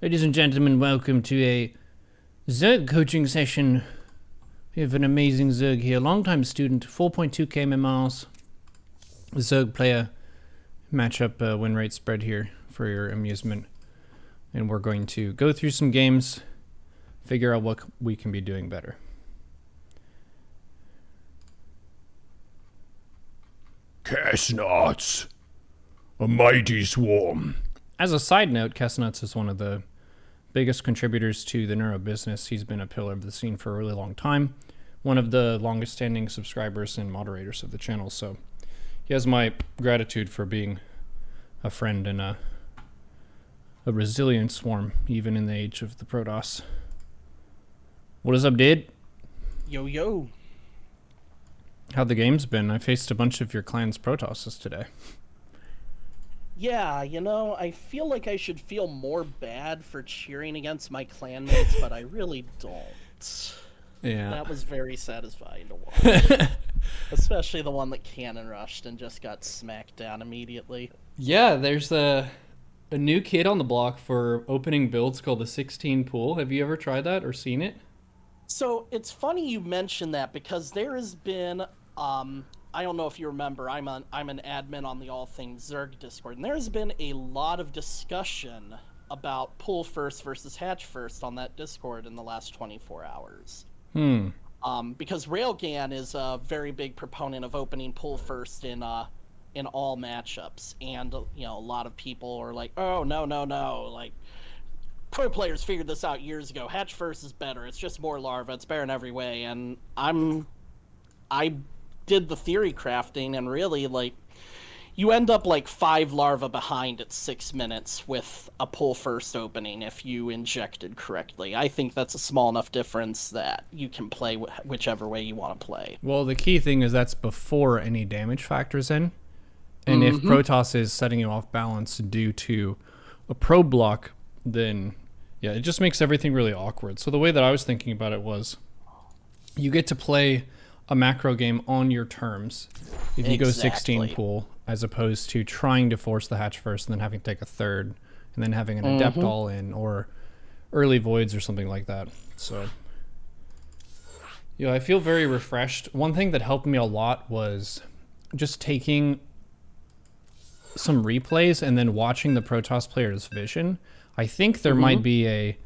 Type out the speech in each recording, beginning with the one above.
Ladies and gentlemen, welcome to a Zerg coaching session. We have an amazing Zerg here, longtime student, 4.2k MMRs, Zerg player, matchup win rate spread here for your amusement. And we're going to go through some games, figure out what we can be doing better. Chestnuts, a mighty swarm. As a side note, Chestnuts is one of the biggest contributors to the Neuro business. He's been a pillar of the scene for a really long time. One of the longest standing subscribers and moderators of the channel. So he has my gratitude for being a friend and a resilient swarm, even in the age of the Protoss. What is up, dude? Yo, yo. How'd the game's been? I faced a bunch of your clan's Protosses today. Yeah, you know, I feel like I should feel more bad for cheering against my clanmates, but I really don't. Yeah. That was very satisfying to watch. Especially the one that cannon rushed and just got smacked down immediately. Yeah, there's a new kid on the block for opening builds called the 16 pool. Have you ever tried that or seen it? So, it's funny you mention that because there has been, I don't know if you remember, I'm an admin on the All Things Zerg Discord, and there's been a lot of discussion about pull first versus hatch first on that Discord in the last 24 hours. Because Railgun is a very big proponent of opening pull first in all matchups, and you know, a lot of people are like, oh no, like pro players figured this out years ago. Hatch first is better. It's just more larva. It's better in every way. And I did the theory crafting, and really, like, you end up like 5 larvae behind at 6 minutes with a pull first opening if you injected correctly. I think that's a small enough difference that you can play whichever way you want to play. Well, the key thing is that's before any damage factors in. And if Protoss is setting you off balance due to a pro block, then yeah, it just makes everything really awkward. So the way that I was thinking about it was you get to play a macro game on your terms if you go 16 pool, as opposed to trying to force the hatch first and then having to take a third and then having an adept all in or early voids or something like that. So yeah, I feel very refreshed. One thing that helped me a lot was just taking some replays and then watching the Protoss player's vision. I think there might be a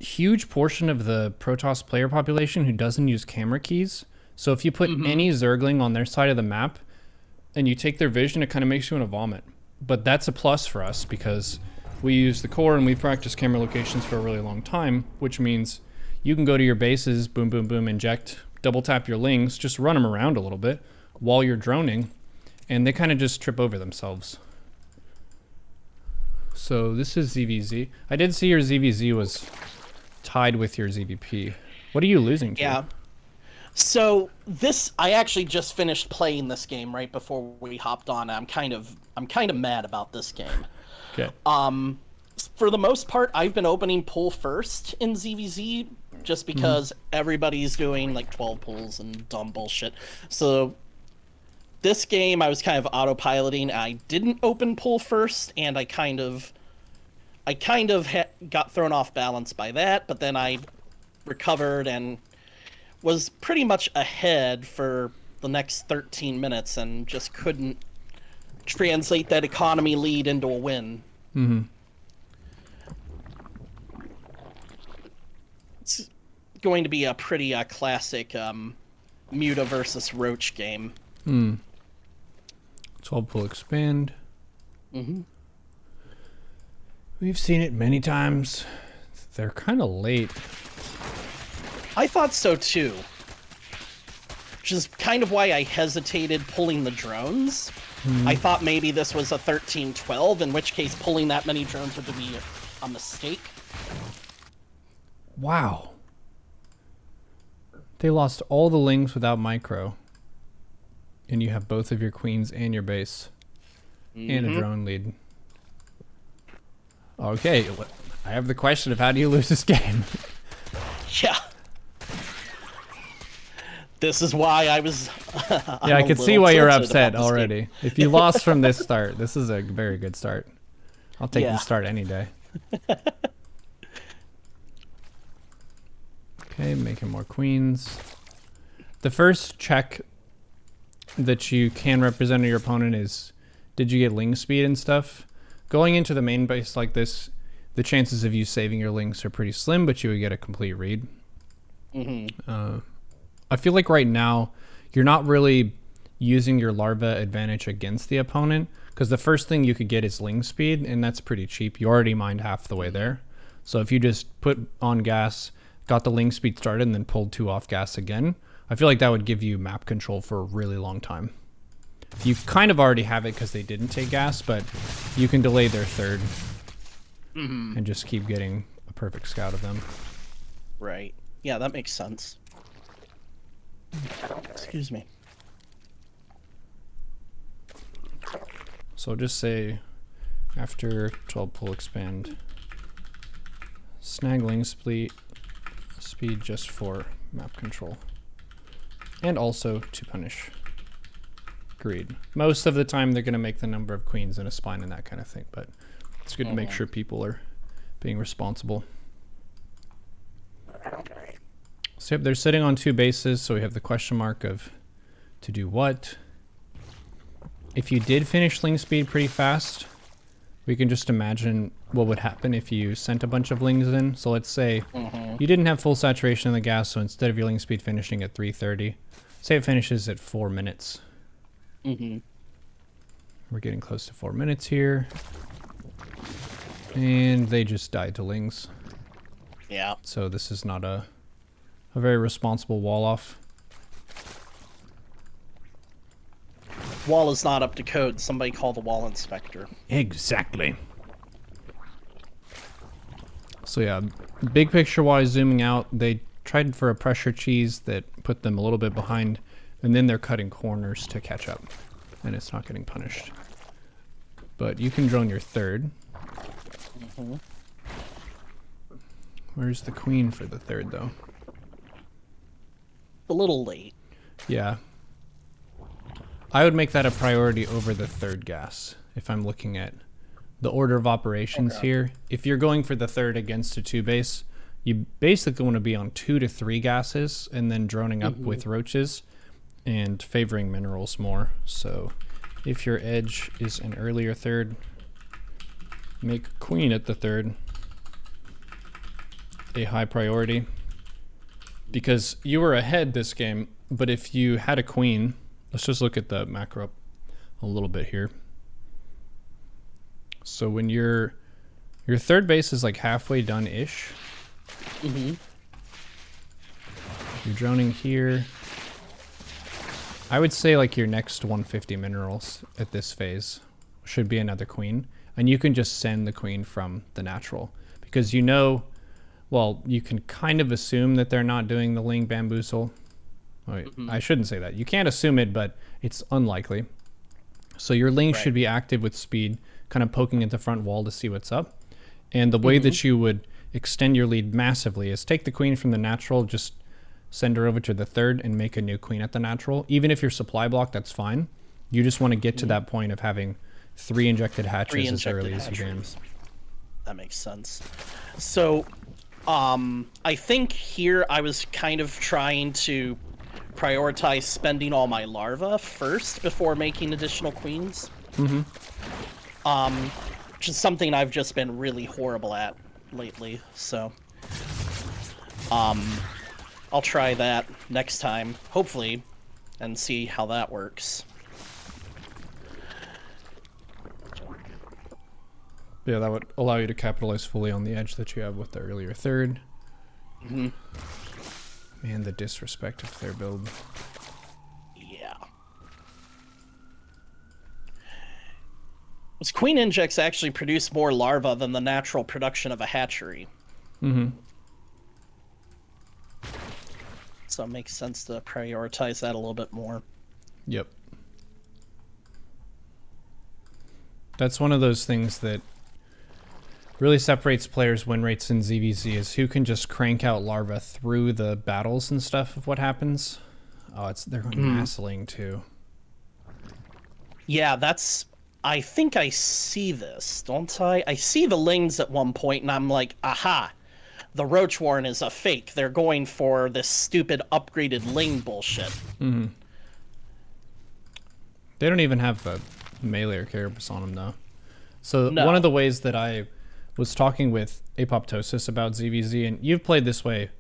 huge portion of the Protoss player population who doesn't use camera keys. So if you put any Zergling on their side of the map and you take their vision, it kind of makes you want to vomit. But that's a plus for us because we use the core and we practice camera locations for a really long time, which means you can go to your bases, boom, boom, boom, inject, double tap your lings, just run them around a little bit while you're droning, and they kind of just trip over themselves. So this is ZvZ. I did see your ZvZ was tied with your ZvP. What are you losing to? Yeah. So I actually just finished playing this game right before we hopped on. I'm kind of mad about this game. Okay. For the most part, I've been opening pull first in ZvZ just because everybody's doing like 12 pulls and dumb bullshit. So this game, I was kind of autopiloting. I didn't open pull first, and I kind of got thrown off balance by that. But then I recovered and was pretty much ahead for the next 13 minutes, and just couldn't translate that economy lead into a win. It's going to be a pretty classic Muta versus Roach game. 12 pull expand. We've seen it many times. They're kind of late. I thought so too. Which is kind of why I hesitated pulling the drones. I thought maybe this was a 13-12, in which case pulling that many drones would be a mistake. Wow. They lost all the lings without micro. And you have both of your queens and your base. And a drone lead. Okay, I have the question of how do you lose this game? Yeah. This is why I was... Yeah, I could see why you're upset already. If you lost from this start, this is a very good start. I'll take Yeah. the start any day. Okay, making more queens. The first check that you can represent your opponent is, did you get ling speed and stuff? Going into the main base like this, the chances of you saving your lings are pretty slim, but you would get a complete read. I feel like right now, you're not really using your larva advantage against the opponent, because the first thing you could get is ling speed, and that's pretty cheap. You already mined half the way there. So if you just put on gas, got the ling speed started, and then pulled 2 off gas again, I feel like that would give you map control for a really long time. You kind of already have it because they didn't take gas, but you can delay their third and just keep getting a perfect scout of them. Right. Yeah, that makes sense. Excuse me. So just say after 12 pull expand, snag ling speed just for map control. And also to punish greed. Most of the time they're going to make the number of queens in a spine and that kind of thing, but it's good to make sure people are being responsible. So yep, they're sitting on 2 bases, so we have the question mark of to do what. If you did finish ling speed pretty fast, we can just imagine what would happen if you sent a bunch of lings in. So let's say you didn't have full saturation in the gas, so instead of your ling speed finishing at 330, say it finishes at 4 minutes. We're getting close to 4 minutes here. And they just died to lings. Yeah. So this is not a very responsible wall off. Wall is not up to code. Somebody call the wall inspector. Exactly. So yeah, big picture wise, zooming out, they tried for a pressure cheese that put them a little bit behind, and then they're cutting corners to catch up, and it's not getting punished. But you can drone your third. Where's the queen for the third, though? A little late. Yeah. I would make that a priority over the third gas if I'm looking at the order of operations here. If you're going for the third against a 2 base, you basically want to be on 2 to 3 gases and then droning up with roaches and favoring minerals more. So if your edge is an earlier third, make queen at the third a high priority, because you were ahead this game, but if you had a queen, let's just look at the macro a little bit here. So when your third base is like halfway done-ish, you're droning here. I would say like your next 150 minerals at this phase should be another queen, and you can just send the queen from the natural, because you know, well, you can kind of assume that they're not doing the ling bamboozle. Wait, I shouldn't say that. You can't assume it, but it's unlikely. So your ling should be active with speed, kind of poking at the front wall to see what's up. And the way that you would extend your lead massively is take the queen from the natural, just send her over to the third and make a new queen at the natural. Even if you're supply blocked, that's fine. You just want to get to that point of having 3 injected hatches as early as you can. That makes sense. So, I think here I was kind of trying to prioritize spending all my larvae first before making additional queens. Which is something I've just been really horrible at lately, so I'll try that next time, hopefully, and see how that works. Yeah, that would allow you to capitalize fully on the edge that you have with the earlier third. Man, the disrespect of their build. Yeah. This queen injects actually produce more larvae than the natural production of a hatchery. So it makes sense to prioritize that a little bit more. Yep. That's one of those things that really separates players' win rates in ZvZ, is who can just crank out larvae through the battles and stuff of what happens. Oh, they're going massling too. Yeah, that's I think I see this, don't I? I see the Lings at one point, and I'm like, aha, the Roach Warren is a fake. They're going for this stupid upgraded Ling bullshit. Mm-hmm. They don't even have a melee or carapace on them, though. So one of the ways that I was talking with Apoptosis about ZvZ, and you've played this way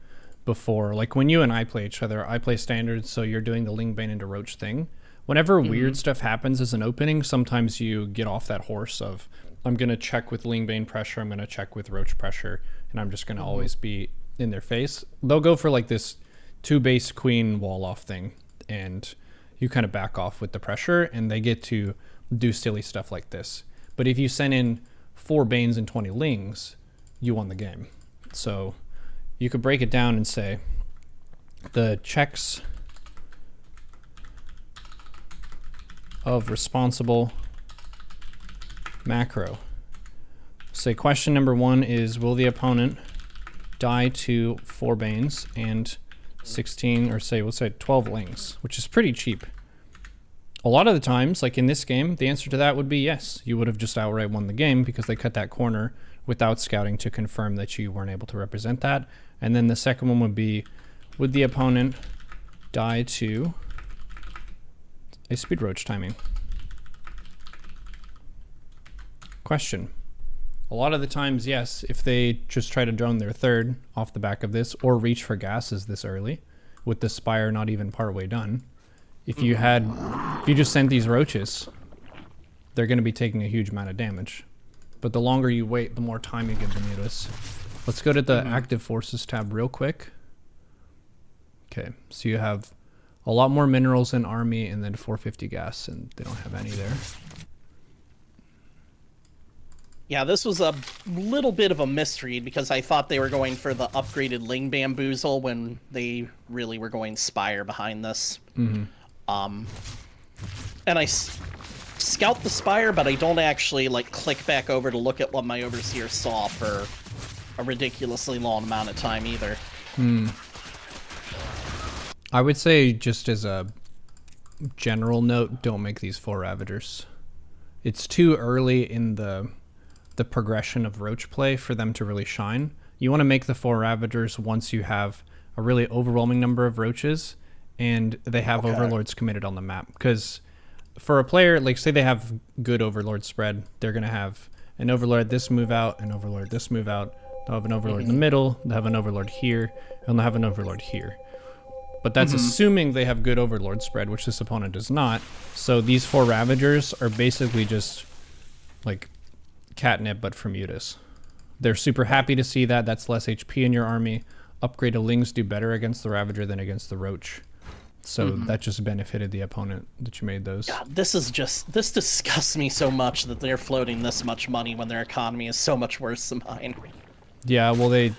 before, like when you and I play each other, I play standards, so you're doing the Lingbane into Roach thing. Whenever weird stuff happens as an opening, sometimes you get off that horse of, I'm going to check with Lingbane pressure, I'm going to check with Roach pressure, and I'm just going to always be in their face. They'll go for like this 2 base queen wall off thing, and you kind of back off with the pressure, and they get to do silly stuff like this. But if you send in 4 Banes and 20 Lings, you won the game. So you could break it down and say the checks of responsible macro. Say question number 1 is, will the opponent die to 4 Banes and 16, or say, we'll say 12 Lings, which is pretty cheap. A lot of the times, like in this game, the answer to that would be yes. You would have just outright won the game because they cut that corner without scouting to confirm that you weren't able to represent that. And then the second one would be, would the opponent die to a speed roach timing? Question. A lot of the times, yes, if they just try to drone their 3rd off the back of this, or reach for gases this early, with the Spire not even partway done, if you just sent these roaches, they're going to be taking a huge amount of damage. But the longer you wait, the more time you give the Mutas. Let's go to the active forces tab real quick. Okay, so you have a lot more minerals in army, and then 450 gas, and they don't have any there. Yeah, this was a little bit of a misread because I thought they were going for the upgraded Ling Bamboozle when they really were going Spire behind this. And I scout the Spire, but I don't actually like click back over to look at what my Overseer saw for a ridiculously long amount of time either. I would say, just as a general note, don't make these 4 Ravagers. It's too early in the progression of Roach play for them to really shine. You want to make the 4 Ravagers once you have a really overwhelming number of Roaches and they have Overlords committed on the map. Because for a player, like say they have good Overlord spread, they're going to have an Overlord this move out, an Overlord this move out, they'll have an Overlord in the middle, they'll have an Overlord here, and they'll have an Overlord here. But that's assuming they have good Overlord spread, which this opponent does not. So these 4 Ravagers are basically just like catnip, but for Mutas. They're super happy to see that. That's less HP in your army. Upgraded Lings do better against the Ravager than against the Roach. So that just benefited the opponent that you made those. God, this disgusts me so much that they're floating this much money when their economy is so much worse than mine. Yeah, well, they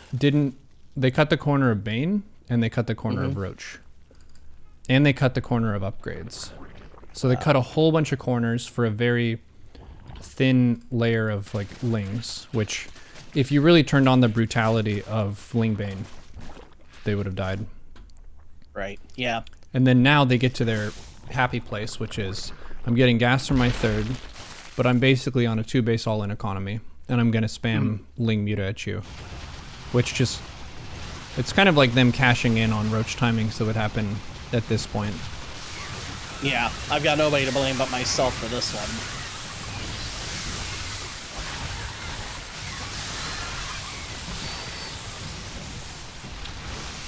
cut the corner of Bane, and they cut the corner of Roach. And they cut the corner of upgrades. So they cut a whole bunch of corners for a very thin layer of like Lings, which if you really turned on the brutality of Lingbane, they would have died. Right, yeah. And then now they get to their happy place, which is, I'm getting gas from my 3rd, but I'm basically on a 2 base all-in economy, and I'm going to spam Ling Muta at you. Which just, it's kind of like them cashing in on Roach timings that would happen at this point. Yeah, I've got nobody to blame but myself for this one.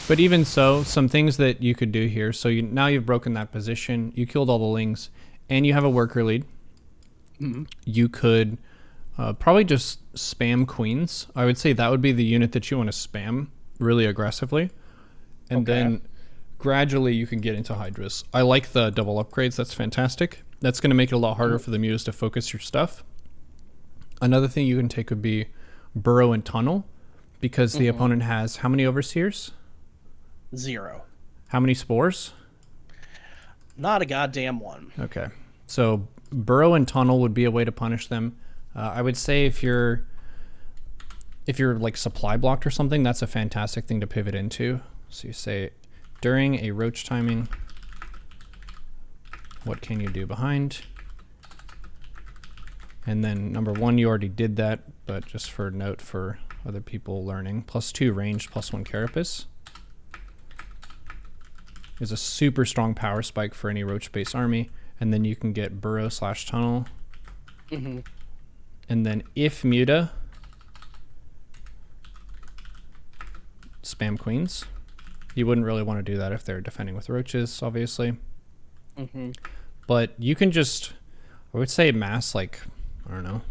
But even so, some things that you could do here. So now you've broken that position. You killed all the Lings, and you have a worker lead. You could probably just spam Queens. I would say that would be the unit that you want to spam really aggressively. And then gradually you can get into Hydras. I like the double upgrades. That's fantastic. That's going to make it a lot harder for the Mutas to focus your stuff. Another thing you can take would be Burrow and Tunnel, because the opponent has how many Overseers? 0. How many Spores? Not a goddamn one. Okay. So Burrow and Tunnel would be a way to punish them. I would say if you're like supply blocked or something, that's a fantastic thing to pivot into. So you say, during a Roach timing, what can you do behind? And then number 1, you already did that, but just for note for other people learning, +2 ranged, +1 carapace is a super strong power spike for any roach-based army. And then you can get burrow/tunnel. Mm-hmm. And then if muta, spam queens. You wouldn't really want to do that if they're defending with roaches, obviously. Mm-hmm. But you can just, I would say mass like, I don't know,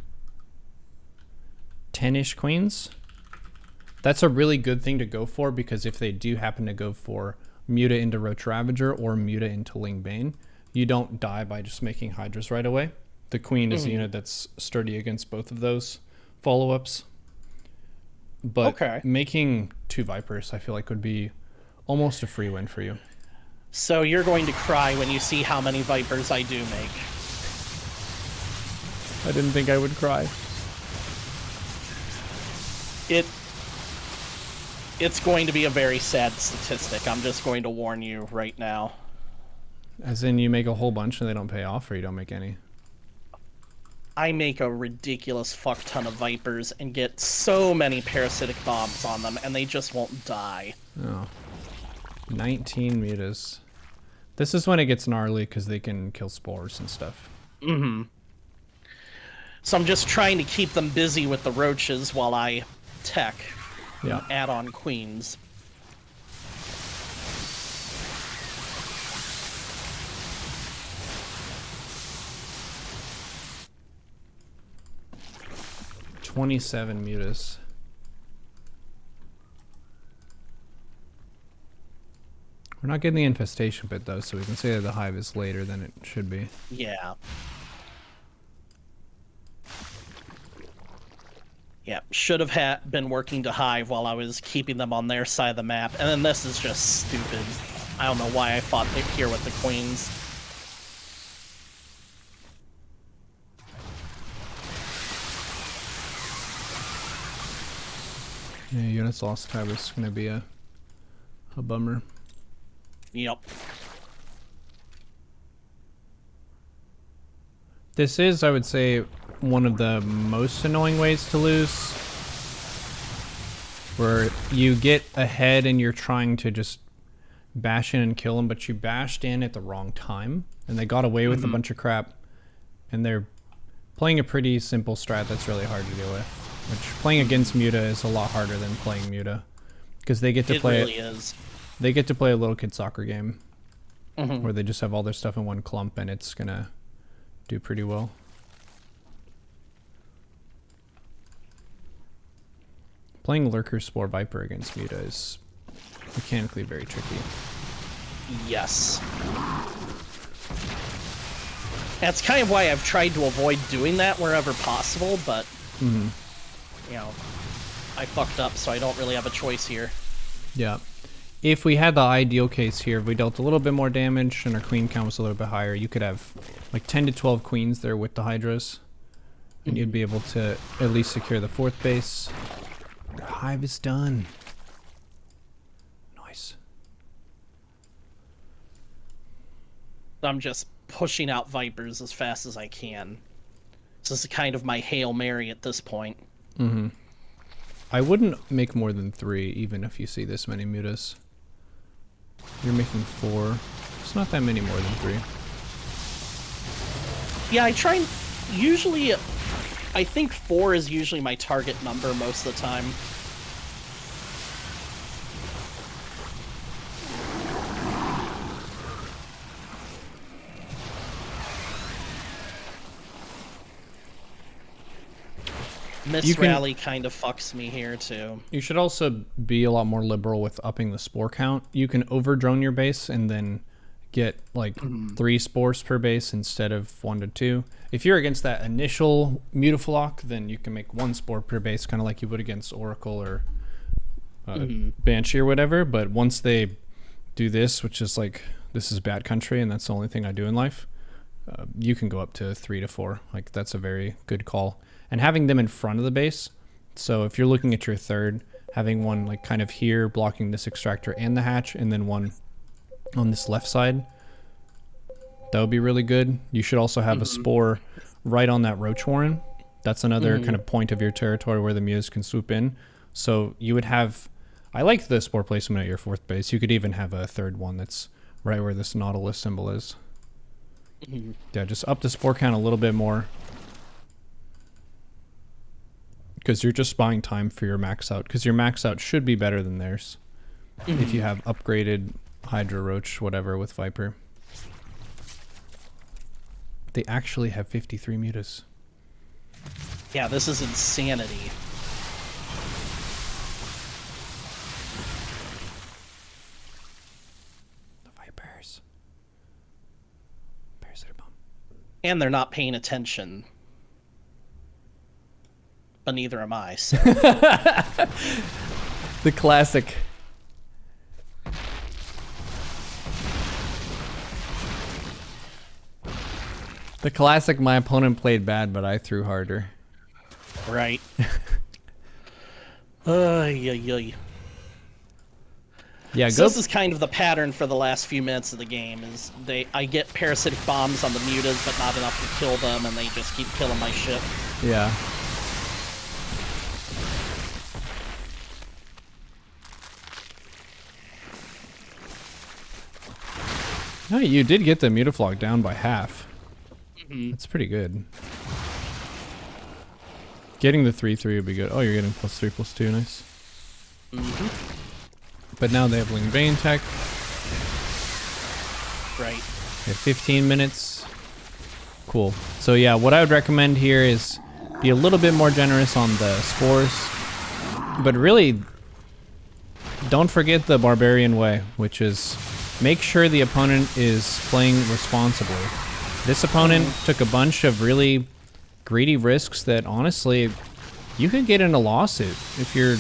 10-ish queens. That's a really good thing to go for, because if they do happen to go for muta into Roach Ravager or muta into Ling Bane, you don't die by just making Hydras right away. The queen is a unit that's sturdy against both of those follow-ups. But making 2 Vipers, I feel like, would be almost a free win for you. So you're going to cry when you see how many Vipers I do make. I didn't think I would cry. It's going to be a very sad statistic. I'm just going to warn you right now. As in, you make a whole bunch and they don't pay off, or you don't make any? I make a ridiculous fuck ton of Vipers and get so many parasitic bombs on them, and they just won't die. Oh. 19 mutas. This is when it gets gnarly, because they can kill spores and stuff. Mm-hmm. So I'm just trying to keep them busy with the roaches while I tech. Yeah. Add on queens. $27 mutas. We're not getting the infestation bit though, so we can say that the hive is later than it should be. Yeah. Yeah, should have been working to hive while I was keeping them on their side of the map, and then this is just stupid. I don't know why I fought here with the queens. Yeah, units lost hive is gonna be a bummer. Yep. This is, I would say, one of the most annoying ways to lose, where you get ahead and you're trying to just bash in and kill them, but you bashed in at the wrong time and they got away with a bunch of crap, and they're playing a pretty simple strat that's really hard to deal with, which playing against muta is a lot harder than playing muta, because they get to play really is. They get to play a little kid soccer game where they just have all their stuff in one clump, and it's gonna do pretty well. Playing Lurker Spore Viper against muta is mechanically very tricky. Yes. That's kind of why I've tried to avoid doing that wherever possible, but, you know, I fucked up, so I don't really have a choice here. Yeah. If we had the ideal case here, if we dealt a little bit more damage and our queen count was a little bit higher, you could have like 10 to 12 queens there with the Hydras, and you'd be able to at least secure the 4th base. The hive is done. Nice. I'm just pushing out Vipers as fast as I can. This is kind of my Hail Mary at this point. I wouldn't make more than 3, even if you see this many mutas. You're making 4. It's not that many more than 3. Yeah, I try and... Usually, I think 4 is usually my target number most of the time. Miss Rally kind of fucks me here, too. You should also be a lot more liberal with upping the spore count. You can over-drone your base and then get, like, 3 spores per base instead of 1 to 2. If you're against that initial Mutaflock, then you can make 1 spore per base, kind of like you would against Oracle or Banshee or whatever. But once they do this, which is like, this is bad country and that's the only thing I do in life, you can go up to 3 to 4. Like, that's a very good call. And having them in front of the base, so if you're looking at your 3rd, having one like kind of here blocking this extractor and the hatch, and then one on this left side, that would be really good. You should also have a spore right on that roach warren. That's another kind of point of your territory where the Mews can swoop in. So you would have... I like the spore placement at your 4th base. You could even have a 3rd one that's right where this Nautilus symbol is. Yeah, just up the spore count a little bit more. Because you're just buying time for your max out. Because your max out should be better than theirs. If you have upgraded Hydra Roach, whatever, with Viper. They actually have 53 mutas. Yeah, this is insanity. The Vipers. Parasitic bomb. And they're not paying attention. But neither am I, so. The classic. The classic, my opponent played bad, but I threw harder. Right. Yeah, Yeah, so go. this is kind of the pattern for the last few minutes of the game, is I get parasitic bombs on the mutas, but not enough to kill them, and they just keep killing my ship. Yeah. No, you did get the Mutaflog down by half. That's pretty good. Getting the 3/3 would be good. Oh, you're getting +3/+2, nice. But now they have Ling Bane tech. Right. They have 15 minutes. Cool. So yeah, what I would recommend here is be a little bit more generous on the spores. But really, don't forget the Barbarian way, which is make sure the opponent is playing responsibly. This opponent took a bunch of really greedy risks that honestly, you could get in a lawsuit if you're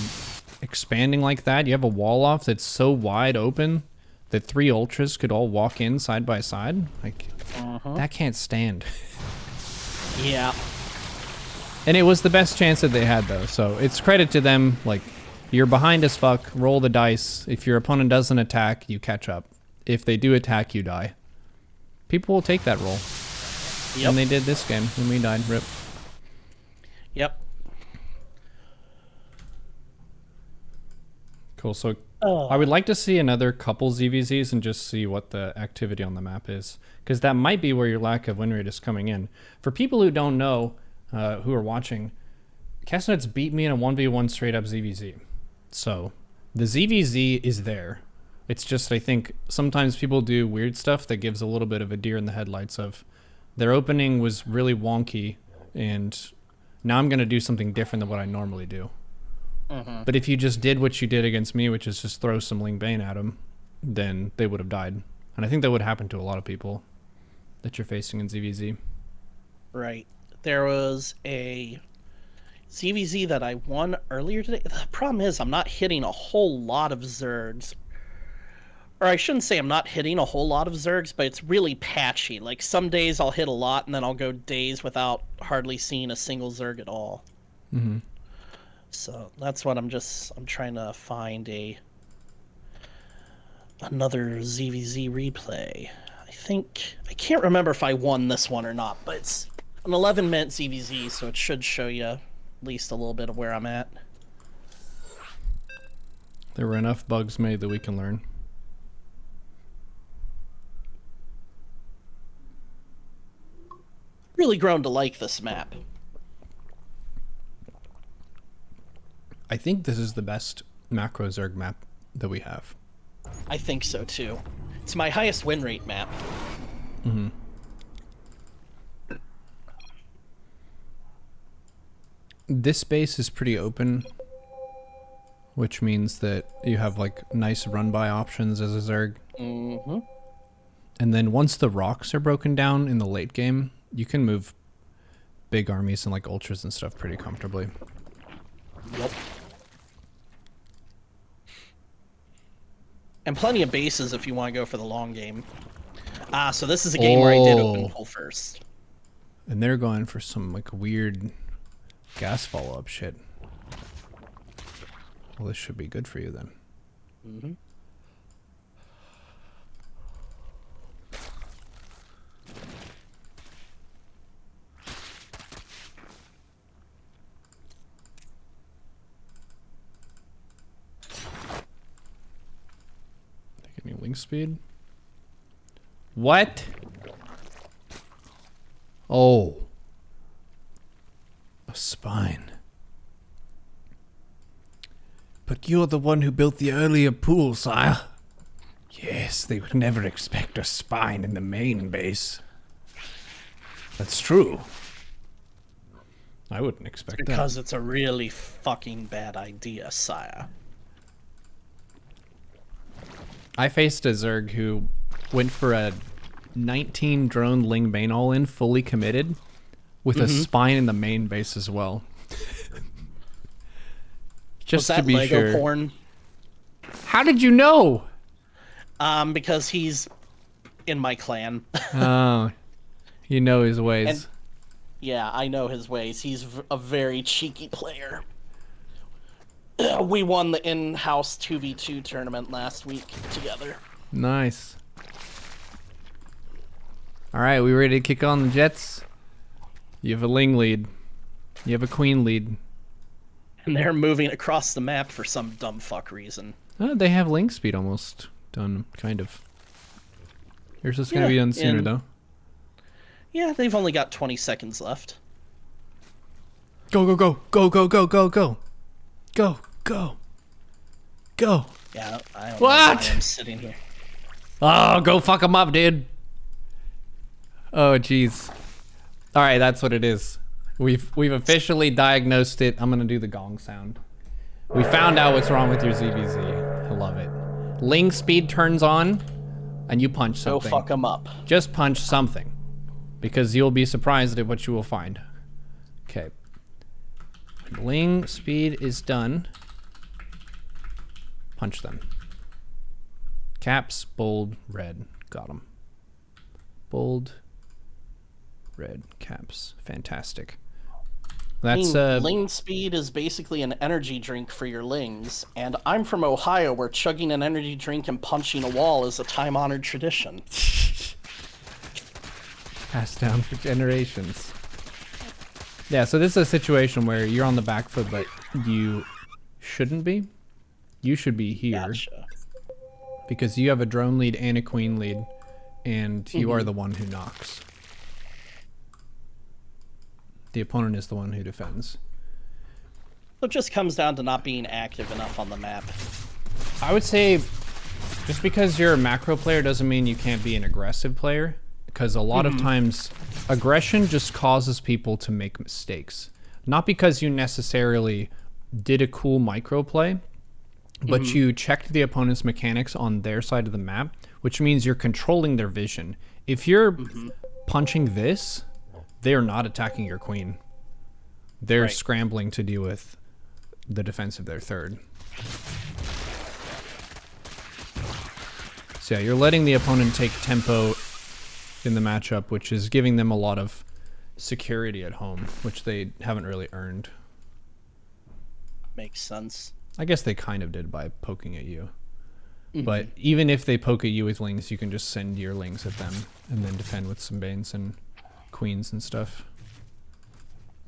expanding like that. You have a wall off that's so wide open that 3 ultras could all walk in side by side. Like, that can't stand. Yeah. And it was the best chance that they had, though. So it's credit to them. Like, you're behind as fuck. Roll the dice. If your opponent doesn't attack, you catch up. If they do attack, you die. People will take that roll. Yep. And they did this game, and we died. Rip. Yep. Cool. So I would like to see another couple ZvZs and just see what the activity on the map is, because that might be where your lack of win rate is coming in. For people who don't know, who are watching, Castanets beat me in a 1v1 straight up ZvZ. So the ZvZ is there. It's just, I think sometimes people do weird stuff that gives a little bit of a deer in the headlights of their opening was really wonky, and now I'm going to do something different than what I normally do. But if you just did what you did against me, which is just throw some Ling Bane at them, then they would have died. And I think that would happen to a lot of people that you're facing in ZvZ. Right. There was a ZvZ that I won earlier today. The problem is I'm not hitting a whole lot of Zergs. Or I shouldn't say I'm not hitting a whole lot of Zergs, but it's really patchy. Like, some days I'll hit a lot, and then I'll go days without hardly seeing a single Zerg at all. So that's what I'm trying to find another ZvZ replay. I can't remember if I won this one or not, but it's an 11-minute ZvZ, so it should show you at least a little bit of where I'm at. There were enough bugs made that we can learn. Really grown to like this map. I think this is the best macro Zerg map that we have. I think so too. It's my highest win rate map. This base is pretty open, which means that you have like nice run-by options as a Zerg. And then once the rocks are broken down in the late game, you can move big armies and like ultras and stuff pretty comfortably. Yep. And plenty of bases if you want to go for the long game. So this is a game where I did open pull first. And they're going for some like weird gas follow-up shit. Well, this should be good for you then. link speed. What? Oh. A spine. But you're the one who built the earlier pool, sire. Yes, they would never expect a spine in the main base. That's true. I wouldn't expect that. Because it's a really fucking bad idea, sire. I faced a Zerg who went for a 19 drone Ling Bane all-in, fully committed, with a spine in the main base as well. Just Was to that be Lego sure. porn? How did you know? Because he's in my clan. Oh, you know his ways. And yeah, I know his ways. He's a very cheeky player. We won the in-house 2v2 tournament last week together. Nice. All right, we ready to kick on the Jets? You have a Ling lead. You have a Queen lead. And they're moving across the map for some dumb fuck reason. They have Ling speed almost done, kind of. Yours is going to be done sooner, though. Yeah, they've only got 20 seconds left. Go, go, go. Go, go, go, go, go. Go, go. Go. Yeah, I don't What? know why I'm sitting here. Oh, go fuck him up, dude. Oh, jeez. All right, that's what it is. We've officially diagnosed it. I'm gonna do the gong sound. We found out what's wrong with your ZvZ. I love it. Ling speed turns on, and you punch Go something. fuck them up. Just punch something, because you'll be surprised at what you will find. Okay. Ling speed is done. Punch them. Caps, bold, red. Got them. Bold, red, caps. Fantastic. That's Ling speed is basically an energy drink for your lings, and I'm from Ohio where chugging an energy drink and punching a wall is a time-honored tradition. passed down for generations. Yeah, so this is a situation where you're on the back foot, but you shouldn't be. You should be here. Gotcha. Because you have a drone lead and a queen lead, and you are the one who knocks. The opponent is the one who defends. It just comes down to not being active enough on the map. I would say just because you're a macro player doesn't mean you can't be an aggressive player, because a lot of times aggression just causes people to make mistakes. Not because you necessarily did a cool micro play, but you checked the opponent's mechanics on their side of the map, which means you're controlling their vision. If you're punching this, they're not attacking your queen. They're scrambling to deal with the defense of their third. So yeah, you're letting the opponent take tempo in the matchup, which is giving them a lot of security at home, which they haven't really earned. Makes sense. I guess they kind of did by poking at you. But even if they poke at you with lings, you can just send your lings at them and then defend with some banes and queens and stuff.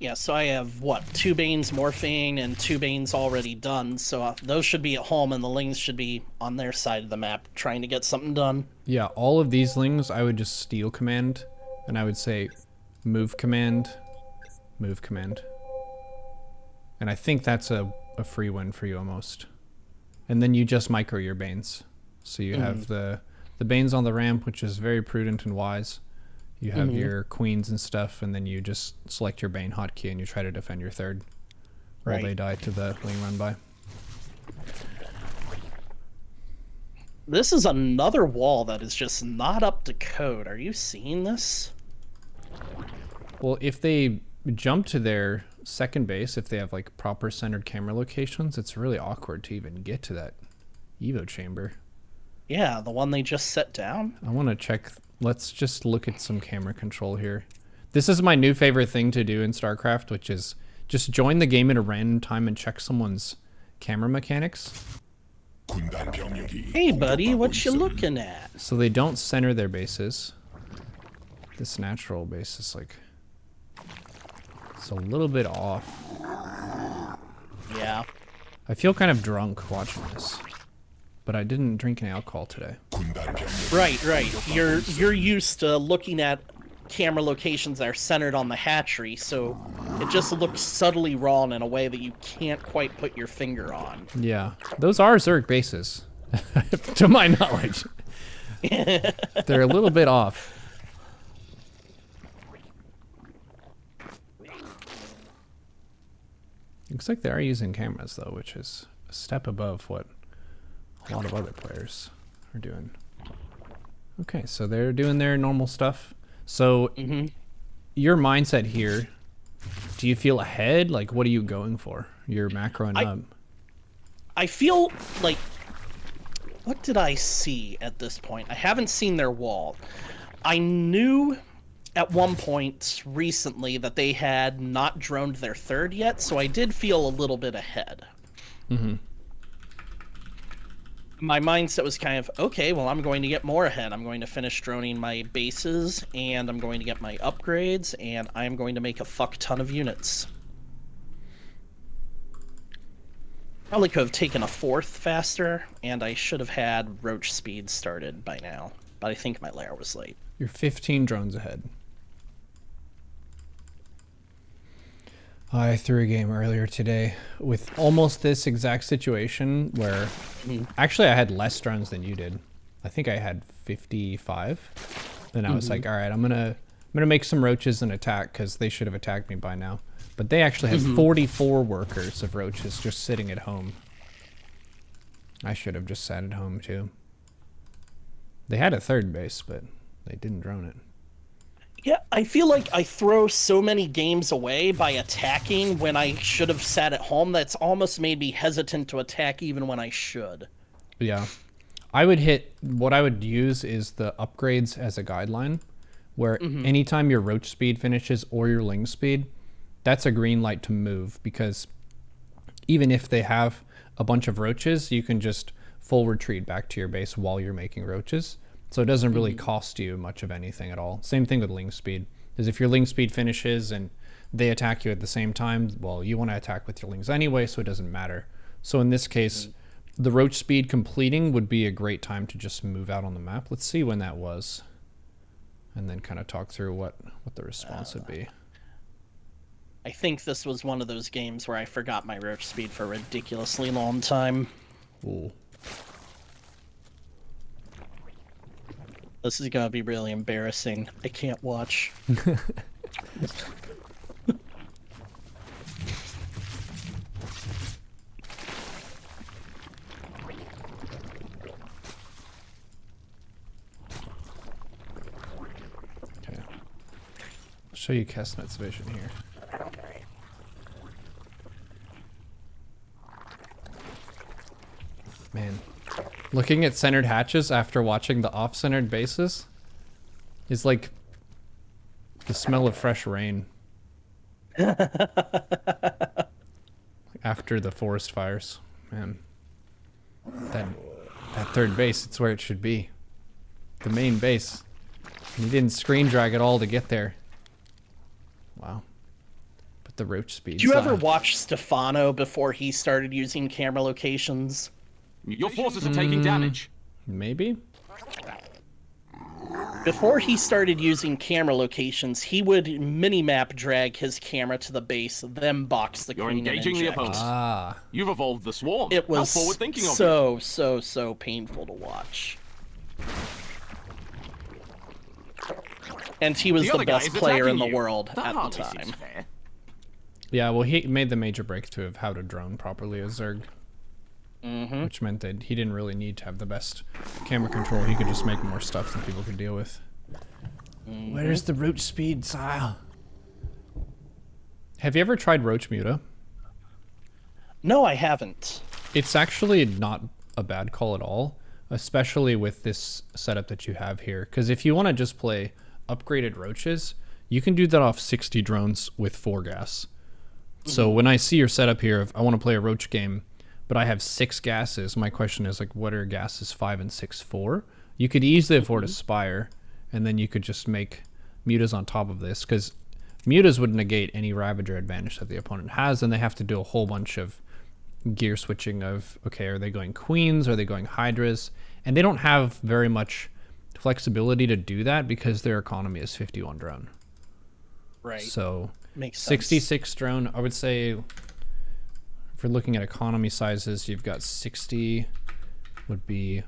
Yeah, so I have, what, 2 Banes morphing and 2 Banes already done, so those should be at home and the Lings should be on their side of the map trying to get something done. Yeah, all of these lings, I would just steal command, and I would say move command, move command. And I think that's a free win for you almost. And then you just micro your banes. So you have the banes on the ramp, which is very prudent and wise. You have your queens and stuff, and then you just select your bane hotkey and you try to defend your third. Or they die to the ling run by. This is another wall that is just not up to code. Are you seeing this? Well, if they jump to their second base, if they have like proper centered camera locations, it's really awkward to even get to that Evo chamber. Yeah, the one they just set down? I want to check. Let's just look at some camera control here. This is my new favorite thing to do in StarCraft, which is just join the game at a random time and check someone's camera mechanics. Hey buddy, what you looking at? So they don't center their bases. This natural base is like, it's a little bit off. Yeah. I feel kind of drunk watching this. but I didn't drink any alcohol today. Right. You're used to looking at camera locations that are centered on the hatchery, so it just looks subtly wrong in a way that you can't quite put your finger on. Yeah, those are Zerg bases, to my knowledge. They're a little bit off. Looks like they are using cameras though, which is a step above what a lot of other players are doing. Okay, so they're doing their normal stuff. So your mindset here, do you feel ahead? Like, what are you going for? You're macroing up. I feel like, what did I see at this point? I haven't seen their wall. I knew at one point recently that they had not droned their third yet, so I did feel a little bit ahead. My mindset was kind of, okay, well, I'm going to get more ahead. I'm going to finish droning my bases, and I'm going to get my upgrades, and I'm going to make a fuck ton of units. Probably could have taken a fourth faster, and I should have had roach speed started by now, but I think my lair was late. You're 15 drones ahead. I threw a game earlier today with almost this exact situation where actually I had less drones than you did. I think I had 55. And I was like, all right, I'm gonna make some roaches and attack because they should have attacked me by now. But they actually have 44 workers of roaches just sitting at home. I should have just sat at home too. They had a third base, but they didn't drone it. Yeah, I feel like I throw so many games away by attacking when I should have sat at home. That's almost made me hesitant to attack even when I should. Yeah. What I would use is the upgrades as a guideline, where anytime your roach speed finishes or your ling speed, that's a green light to move, because even if they have a bunch of roaches, you can just full retreat back to your base while you're making roaches. So it doesn't really cost you much of anything at all. Same thing with ling speed, because if your ling speed finishes and they attack you at the same time, well, you want to attack with your lings anyway, so it doesn't matter. So in this case, the roach speed completing would be a great time to just move out on the map. Let's see when that was, and then kind of talk through what the response would be. I think this was one of those games where I forgot my roach speed for a ridiculously long time. Ooh. This is gonna be really embarrassing. I can't watch. Okay. I'll show you Kessnet's vision here. Man. Looking at centered hatches after watching the off-centered bases is like the smell of fresh rain. After the forest fires. Man. That third base, it's where it should be. The main base. And you didn't screen drag at all to get there. Wow. But the roach speed. Did you ever watch Stefano before he started using camera locations? Your forces are taking damage. Maybe? Before he started using camera locations, he would mini-map drag his camera to the base, then box the You're queen and engaging the inject. opponent. Ah. You've evolved the swarm. It was How forward-thinking of you. so painful to watch. And he was the other guy best is player in attacking the you. world That at the hardly time. seems fair. Yeah, well, he made the major breakthrough of how to drone properly as Zerg. Which meant that he didn't really need to have the best camera control. He could just make more stuff than people could deal with. Where's the roach speed, Sile? Have you ever tried Roach Muta? No, I haven't. It's actually not a bad call at all, especially with this setup that you have here. Because if you want to just play upgraded roaches, you can do that off 60 drones with 4 gas. So when I see your setup here, if I want to play a roach game, but I have 6 gases, my question is, like, what are gases 5 and 6 for? You could easily afford a Spire, and then you could just make mutas on top of this, because mutas would negate any Ravager advantage that the opponent has, and they have to do a whole bunch of gear switching of, okay, are they going queens? Are they going hydras? And they don't have very much flexibility to do that because their economy is 51 drone. Right. So Makes sense. 66 drone, I would say, if we're looking at economy sizes, you've got 60 would be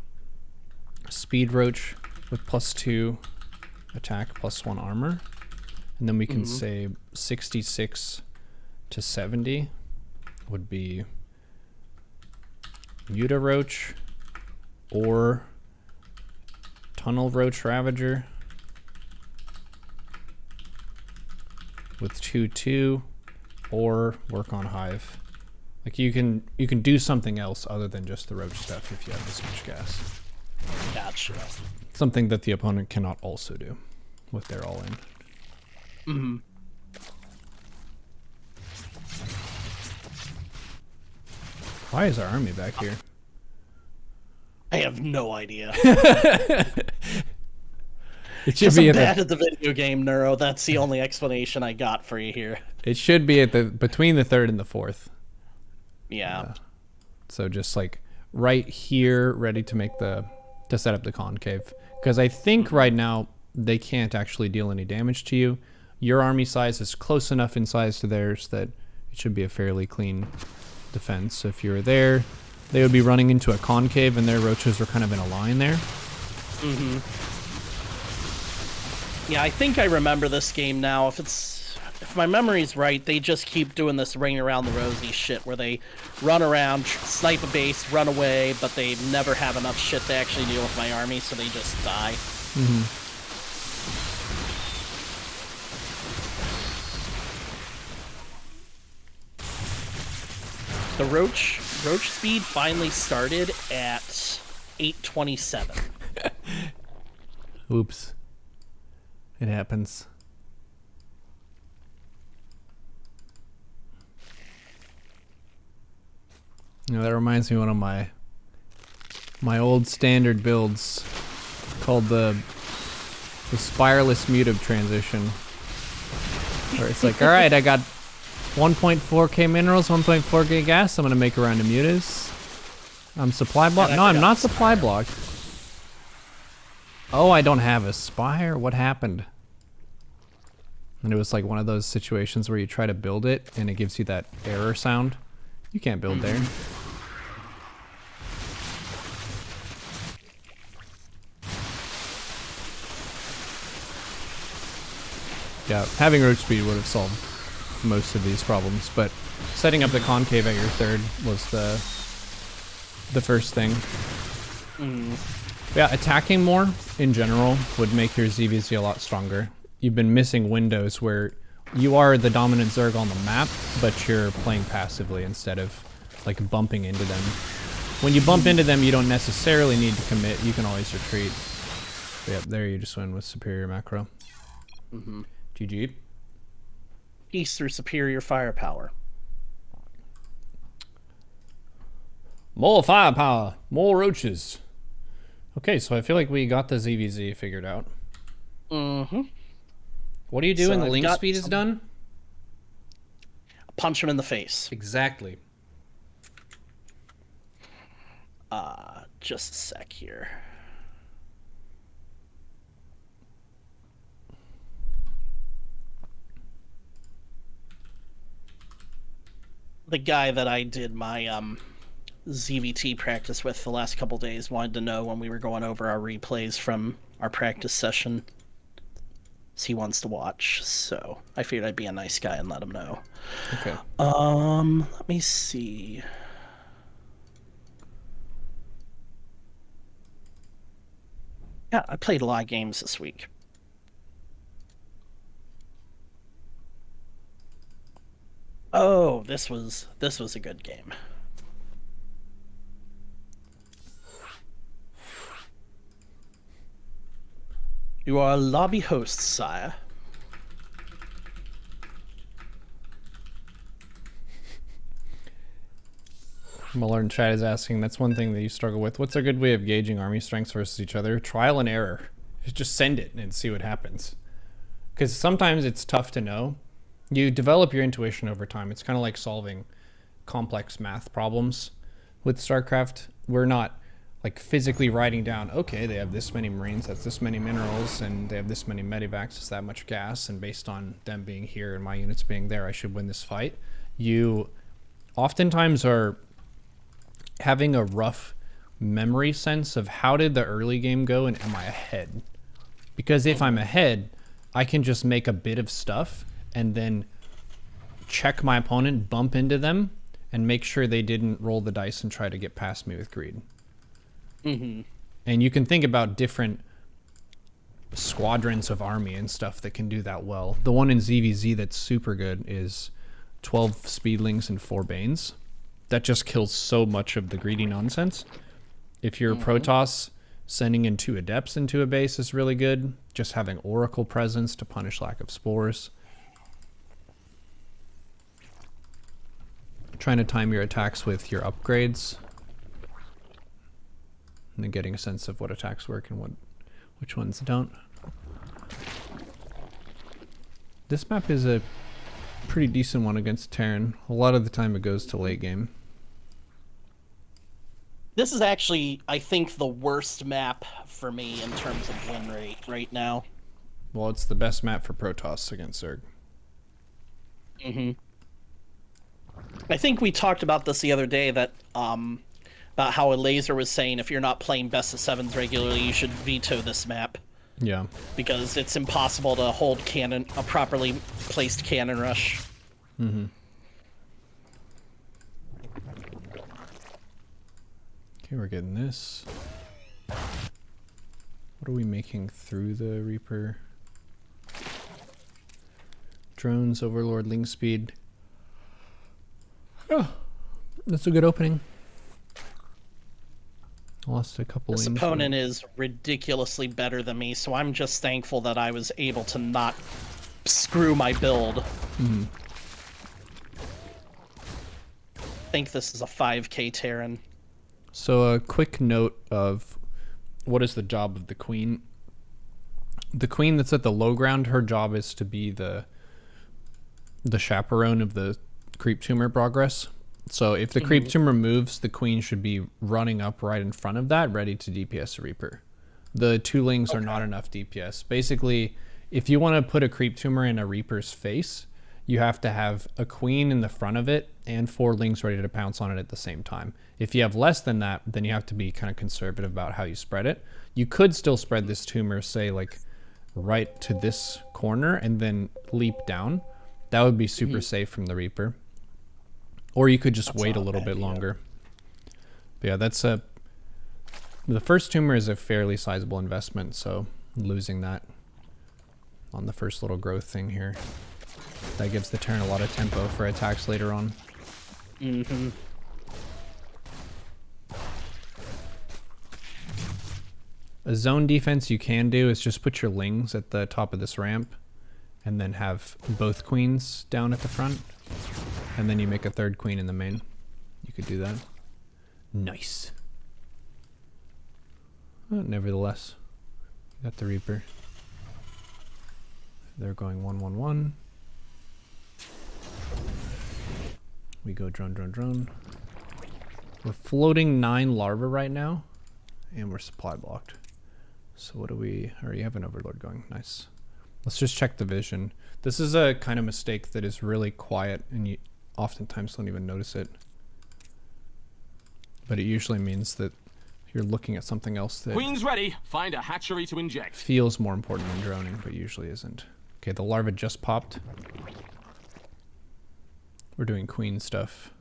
speed roach with +2 attack, +1 armor. And then we can say 66 to 70 would be Muta Roach or Tunnel Roach Ravager with 2/2, or work on Hive. Like you can do something else other than just the roach stuff if you have this much gas. Gotcha. Something that the opponent cannot also do with their all in. Mm-hmm. Why is our army back here? I have no idea. It should I'm be bad at the video game, Neuro. That's the only explanation I got for you here. It should be at the between the 3rd and the 4th. Yeah. So just like right here, ready to make to set up the concave. Because I think right now they can't actually deal any damage to you. Your army size is close enough in size to theirs that it should be a fairly clean defense. So if you were there, they would be running into a concave and their roaches were kind of in a line there. Mm-hmm. Yeah, I think I remember this game now. If my memory's right, they just keep doing this ring around the rosy shit where they run around, snipe a base, run away, but they never have enough shit to actually deal with my army, so they just die. Mm-hmm. The roach speed finally started at 827. Oops. It happens. You know, that reminds me of one of my old standard builds called the spireless mutab transition. Where it's like, alright, I got 1.4k minerals, 1.4k gas, I'm gonna make a round of mutas. I'm supply block. No, I'm not supply blocked. Oh, I don't have a spire? What happened? And it was like one of those situations where you try to build it and it gives you that error sound. You can't build there. Yeah, having roach speed would have solved most of these problems, but setting up the concave at your 3rd was the first thing. Yeah, attacking more in general would make your ZvZ a lot stronger. You've been missing windows where you are the dominant Zerg on the map, but you're playing passively instead of like bumping into them. When you bump into them, you don't necessarily need to commit. You can always retreat. But yep, there you just win with superior macro. GG. Peace through superior firepower. More firepower, more roaches. Okay, so I feel like we got the ZvZ figured out. Mm-hmm. What do you do So when the I've link got speed is done? Punch him in the face. Exactly. Just a sec here. The guy that I did my ZvT practice with the last couple days wanted to know when we were going over our replays from our practice session. He wants to watch, so I figured I'd be a nice guy and let him know. Okay. Let me see. Yeah, I played a lot of games this week. Oh, this was a good game. You are a lobby host, sire. Muller in chat is asking, that's one thing that you struggle with. What's a good way of gauging army strengths versus each other? Trial and error. Just send it and see what happens. Because sometimes it's tough to know. You develop your intuition over time. It's kind of like solving complex math problems with StarCraft. We're not like physically writing down, okay, they have this many Marines, that's this many minerals, and they have this many medevacs, it's that much gas, and based on them being here and my units being there, I should win this fight. You oftentimes are having a rough memory sense of how did the early game go and am I ahead? Because if I'm ahead, I can just make a bit of stuff and then check my opponent, bump into them, and make sure they didn't roll the dice and try to get past me with greed. And you can think about different squadrons of army and stuff that can do that well. The one in ZvZ that's super good is 12 Speedlings and 4 Banes. That just kills so much of the greedy nonsense. If you're a Protoss, sending in 2 Adepts into a base is really good. Just having Oracle presence to punish lack of spores. Trying to time your attacks with your upgrades. And then getting a sense of what attacks work and which ones don't. This map is a pretty decent one against Terran. A lot of the time it goes to late game. This is actually, I think, the worst map for me in terms of win rate right now. Well, it's the best map for Protoss against Zerg. I think we talked about this the other day, that about how a laser was saying if you're not playing best of 7s regularly, you should veto this map. Yeah. Because it's impossible to hold a properly placed cannon rush. Okay, we're getting this. What are we making through the Reaper? Drones, Overlord, Ling Speed. Oh, that's a good opening. Lost a couple This lanes. opponent is ridiculously better than me, so I'm just thankful that I was able to not screw my build. I think this is a 5k Terran. So a quick note of what is the job of the Queen. The Queen that's at the low ground, her job is to be the chaperone of the creep tumor progress. So if the creep tumor moves, the Queen should be running up right in front of that, ready to DPS a Reaper. The 2 Lings are not enough DPS. Basically, if you want to put a creep tumor in a Reaper's face, you have to have a Queen in the front of it and 4 Lings ready to pounce on it at the same time. If you have less than that, then you have to be kind of conservative about how you spread it. You could still spread this tumor, say, like right to this corner and then leap down. That would be super safe from the Reaper. Or you could just wait a little bit longer. But yeah, that's the first tumor is a fairly sizable investment, so losing that on the first little growth thing here, that gives the Terran a lot of tempo for attacks later on. A zone defense you can do is just put your Lings at the top of this ramp and then have both Queens down at the front. And then you make a 3rd Queen in the main. You could do that. Nice. Nevertheless, got the Reaper. They're going 1-1-1. We go drone, drone, drone. We're floating 9 larvae right now, and we're supply blocked. So what do we... already have an Overlord going. Nice. Let's just check the vision. This is a kind of mistake that is really quiet, and you oftentimes don't even notice it. But it usually means that you're looking at something else that Queen's ready. Find a hatchery to inject. feels more important than droning, but usually isn't. Okay, the larva just popped. We're doing Queen stuff.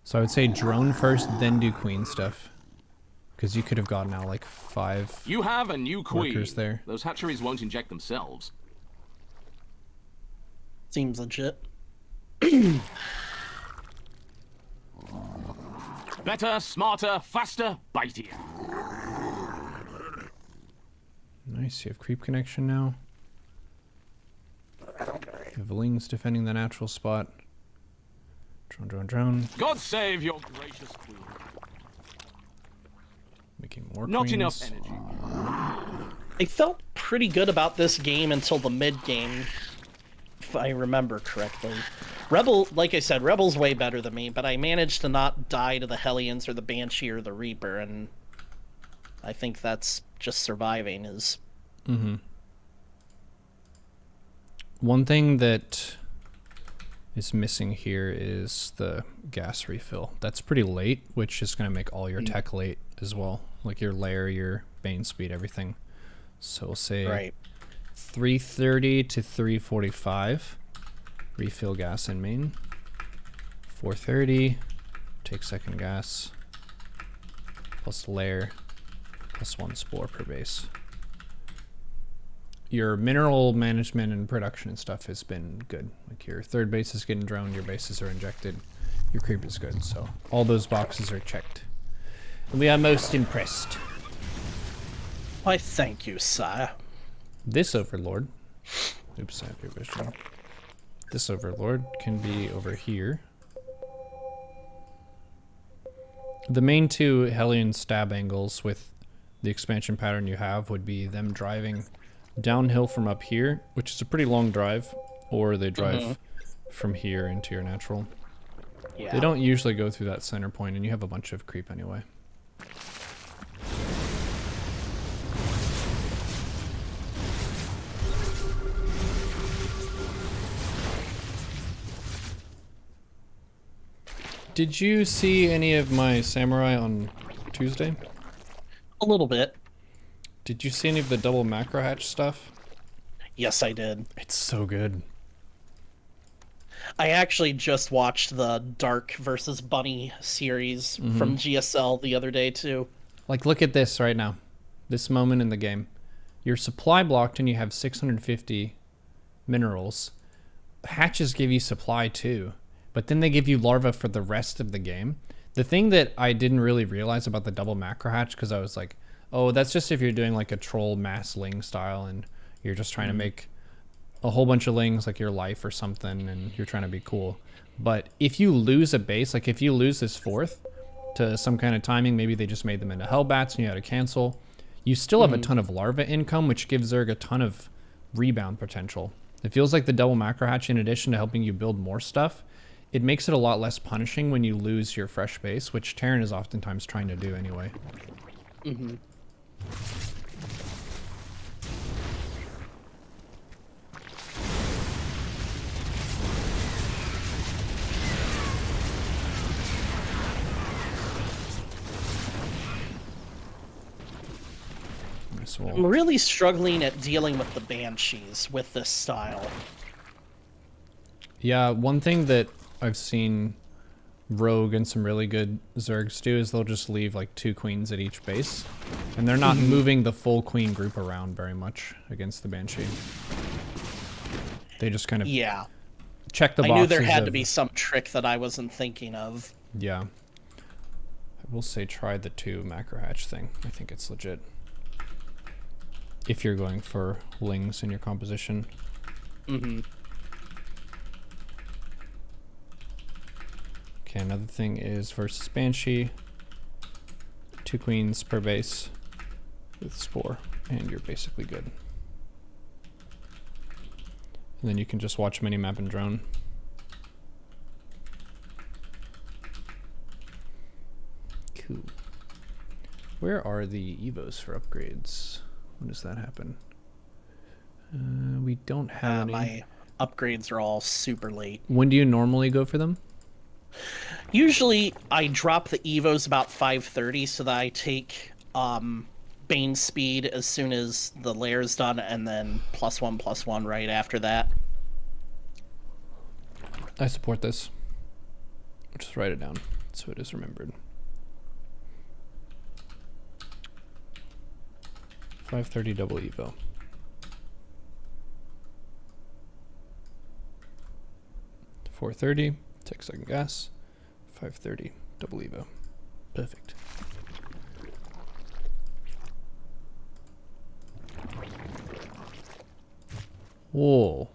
So I would say drone first, then do Queen stuff. Because you could have gotten out like 5 You have a new queen. workers there. Those hatcheries won't inject themselves. Seems legit. Better, smarter, faster, bitier. Nice, you have creep connection now. You have Lings defending the natural spot. Drone, drone, drone. God save your gracious queen. Making more Not queens. enough energy. I felt pretty good about this game until the mid game, if I remember correctly. Rebel, like I said, Rebel's way better than me, but I managed to not die to the Hellions or the Banshee or the Reaper, and I think that's just surviving is... One thing that is missing here is the gas refill. That's pretty late, which is going to make all your tech late as well. Like your lair, your bane speed, everything. So we'll say 330 to 345. Refill gas in main. 430. Take second gas. Plus lair. Plus 1 spore per base. Your mineral management and production and stuff has been good. Like your third base is getting droned, your bases are injected, your creep is good. So all those boxes are checked. And we are most impressed. Why, thank you, sire. This overlord, oops, I have your vision. This overlord can be over here. The main two Hellion stab angles with the expansion pattern you have would be them driving downhill from up here, which is a pretty long drive, or they drive from here into your natural. Yeah. They don't usually go through that center point, and you have a bunch of creep anyway. Did you see any of my samurai on Tuesday? A little bit. Did you see any of the double macro hatch stuff? Yes, I did. It's so good. I actually just watched the Dark versus Bunny series from GSL the other day, too. Like, look at this right now. This moment in the game. You're supply blocked and you have 650 minerals. Hatches give you supply too, but then they give you larva for the rest of the game. The thing that I didn't really realize about the double macro hatch, because I was like, oh, that's just if you're doing like a troll mass ling style and you're just trying to make a whole bunch of lings like your life or something and you're trying to be cool. But if you lose a base, like if you lose this fourth to some kind of timing, maybe they just made them into hellbats and you had to cancel, you still have a ton of larva income, which gives Zerg a ton of rebound potential. It feels like the double macro hatch, in addition to helping you build more stuff, it makes it a lot less punishing when you lose your fresh base, which Terran is oftentimes trying to do anyway. I'm really struggling at dealing with the Banshees with this style. Yeah, one thing that I've seen Rogue and some really good Zergs do is they'll just leave like 2 queens at each base. And they're not moving the full queen group around very much against the Banshee. They just kind of check the boxes. I knew there had to be some trick that I wasn't thinking of. Yeah. I will say try the 2 macro hatch thing. I think it's legit. If you're going for lings in your composition. Okay, another thing is versus Banshee. 2 queens per base with Spore, and you're basically good. And then you can just watch minimap and drone. Cool. Where are the Evos for upgrades? When does that happen? We don't have any. My upgrades are all super late. When do you normally go for them? Usually, I drop the Evos about 5:30 so that I take Bane speed as soon as the lair's done, and then +1/+1 right after that. I support this. Just write it down so it is remembered. 5:30 double Evo. $4:30, take second gas. 5:30 double Evo. Perfect. Whoa.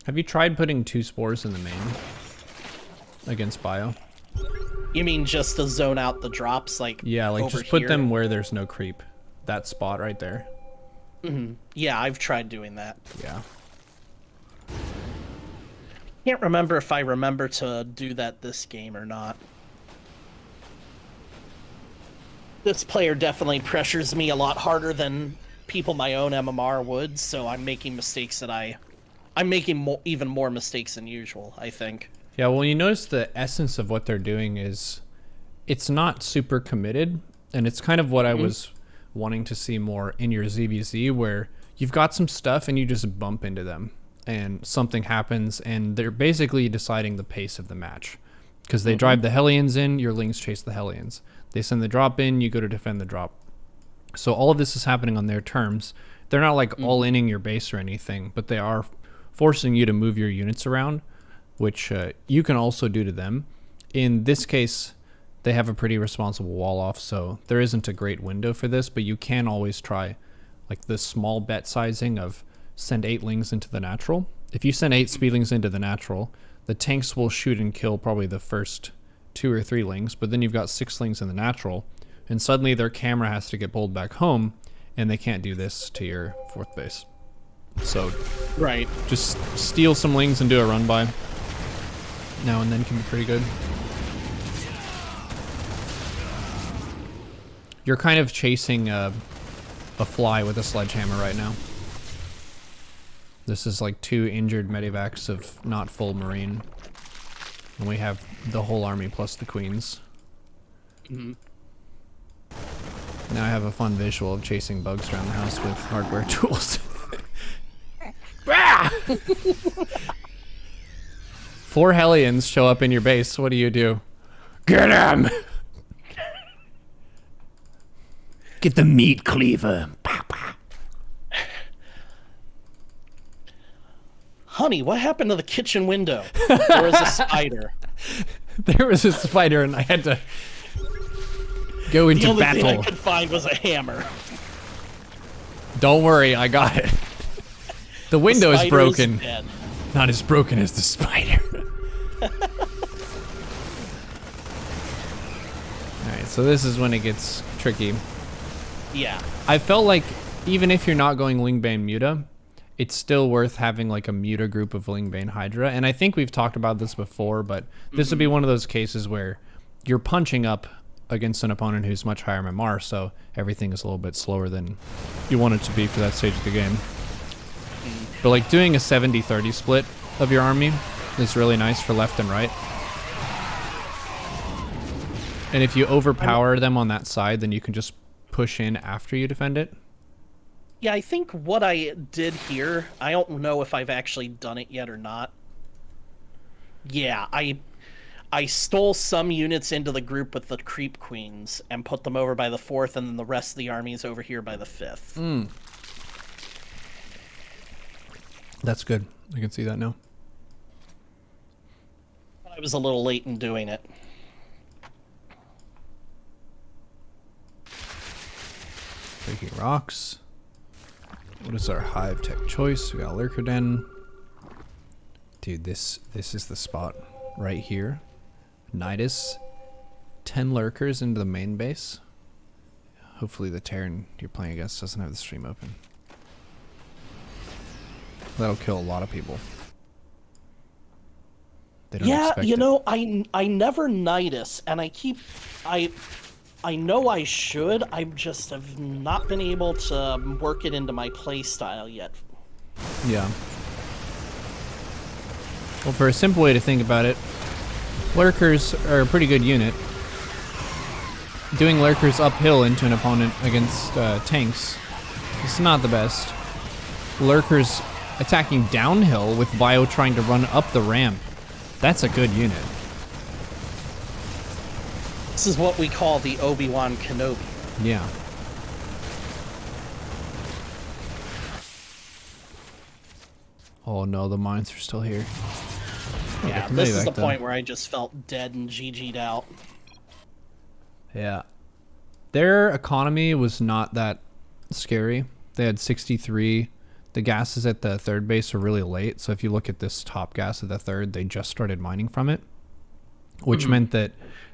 Have you tried putting 2 spores in the main against bio? You mean just to zone out the drops, like Yeah, like over just put here? them where there's no creep. That spot right there. Yeah, I've tried doing that. Yeah. Can't remember if I remember to do that this game or not. This player definitely pressures me a lot harder than people my own MMR would, so I'm making mistakes that I'm making even more mistakes than usual, I think. Yeah, well, you notice the essence of what they're doing is it's not super committed, and it's kind of what I was wanting to see more in your ZvZ, where you've got some stuff and you just bump into them, and something happens, and they're basically deciding the pace of the match. Because they drive the Hellions in, your Lings chase the Hellions. They send the drop in, you go to defend the drop. So all of this is happening on their terms. They're not like all-inning your base or anything, but they are forcing you to move your units around, which you can also do to them. In this case, they have a pretty responsible wall off, so there isn't a great window for this, but you can always try like the small bet sizing of send 8 Lings into the natural. If you send 8 speedlings into the natural, the tanks will shoot and kill probably the first 2 or 3 Lings, but then you've got 6 Lings in the natural, and suddenly their camera has to get pulled back home, and they can't do this to your 4th base. So Right. just steal some Lings and do a run by now and then can be pretty good. You're kind of chasing a fly with a sledgehammer right now. This is like 2 injured medivacs of not full marine. And we have the whole army plus the queens. Now I have a fun visual of chasing bugs around the house with hardware tools. 4 Hellions show up in your base. What do? Get him! Get the meat cleaver. Pow, pow. Honey, what happened to the kitchen window? There was a spider. There was a spider and I had to go The into only thing I battle. could find was a hammer. Don't worry, I got it. The window is Spider broken. dead. Not as broken as the spider. Alright, so this is when it gets tricky. Yeah. I felt like even if you're not going Lingbane Muta, it's still worth having like a Muta group of Lingbane Hydra. And I think we've talked about this before, but this would be one of those cases where you're punching up against an opponent who's much higher MMR, so everything is a little bit slower than you want it to be for that stage of the game. But like doing a 70-30 split of your army is really nice for left and right. And if you overpower them on that side, then you can just push in after you defend it. Yeah, I think what I did here, I don't know if I've actually done it yet or not. Yeah, I stole some units into the group with the creep queens and put them over by the 4th, and then the rest of the army is over here by the 5th. That's good. I can see that now. I was a little late in doing it. Breaking rocks. What is our hive tech choice? We got Lurker Den. Dude, this is the spot right here. Nidus. 10 lurkers into the main base. Hopefully the Terran you're playing against doesn't have the stream open. That'll kill a lot of people. They don't Yeah, expect you it. know, I never Nidus, and I know I should. I just have not been able to work it into my playstyle yet. Yeah. Well, for a simple way to think about it, lurkers are a pretty good unit. Doing lurkers uphill into an opponent against tanks is not the best. Lurkers attacking downhill with Bio trying to run up the ramp, that's a good unit. This is what we call the Obi-Wan Kenobi. Yeah. Oh no, the mines are still here. Yeah, can this maybe is the back then. point where I just felt dead and GG'd out. Yeah. Their economy was not that scary. They had 63. The gases at the 3rd base are really late, so if you look at this top gas at the 3rd, they just started mining from it. which meant that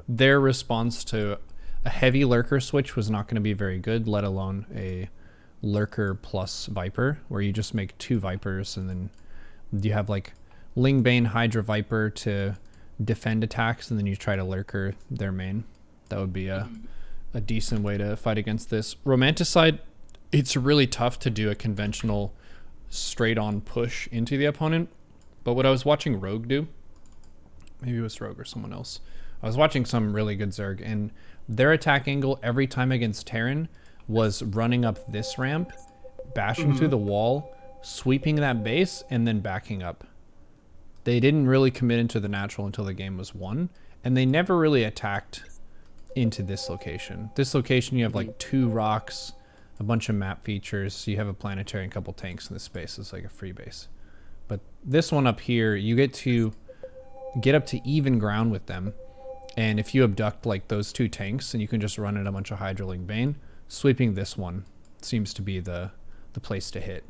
their response to a heavy lurker switch was not going to be very good, let alone a lurker plus viper, where you just make 2 vipers and then you have like Lingbane, Hydra, Viper to defend attacks, and then you try to lurker their main. That would be a decent way to fight against this. Romanticide, it's really tough to do a conventional straight on push into the opponent, but what I was watching Rogue do, maybe it was Rogue or someone else, I was watching some really good Zerg, and their attack angle every time against Terran was running up this ramp, bashing through the wall, sweeping that base, and then backing up. They didn't really commit into the natural until the game was won, and they never really attacked into this location. This location, you have like 2 rocks, a bunch of map features, you have a planetary and a couple tanks in this space. It's like a free base. But this one up here, you get to get up to even ground with them, and if you abduct like those 2 tanks, and you can just run in a bunch of Hydra Lingbane, sweeping this one seems to be the place to hit.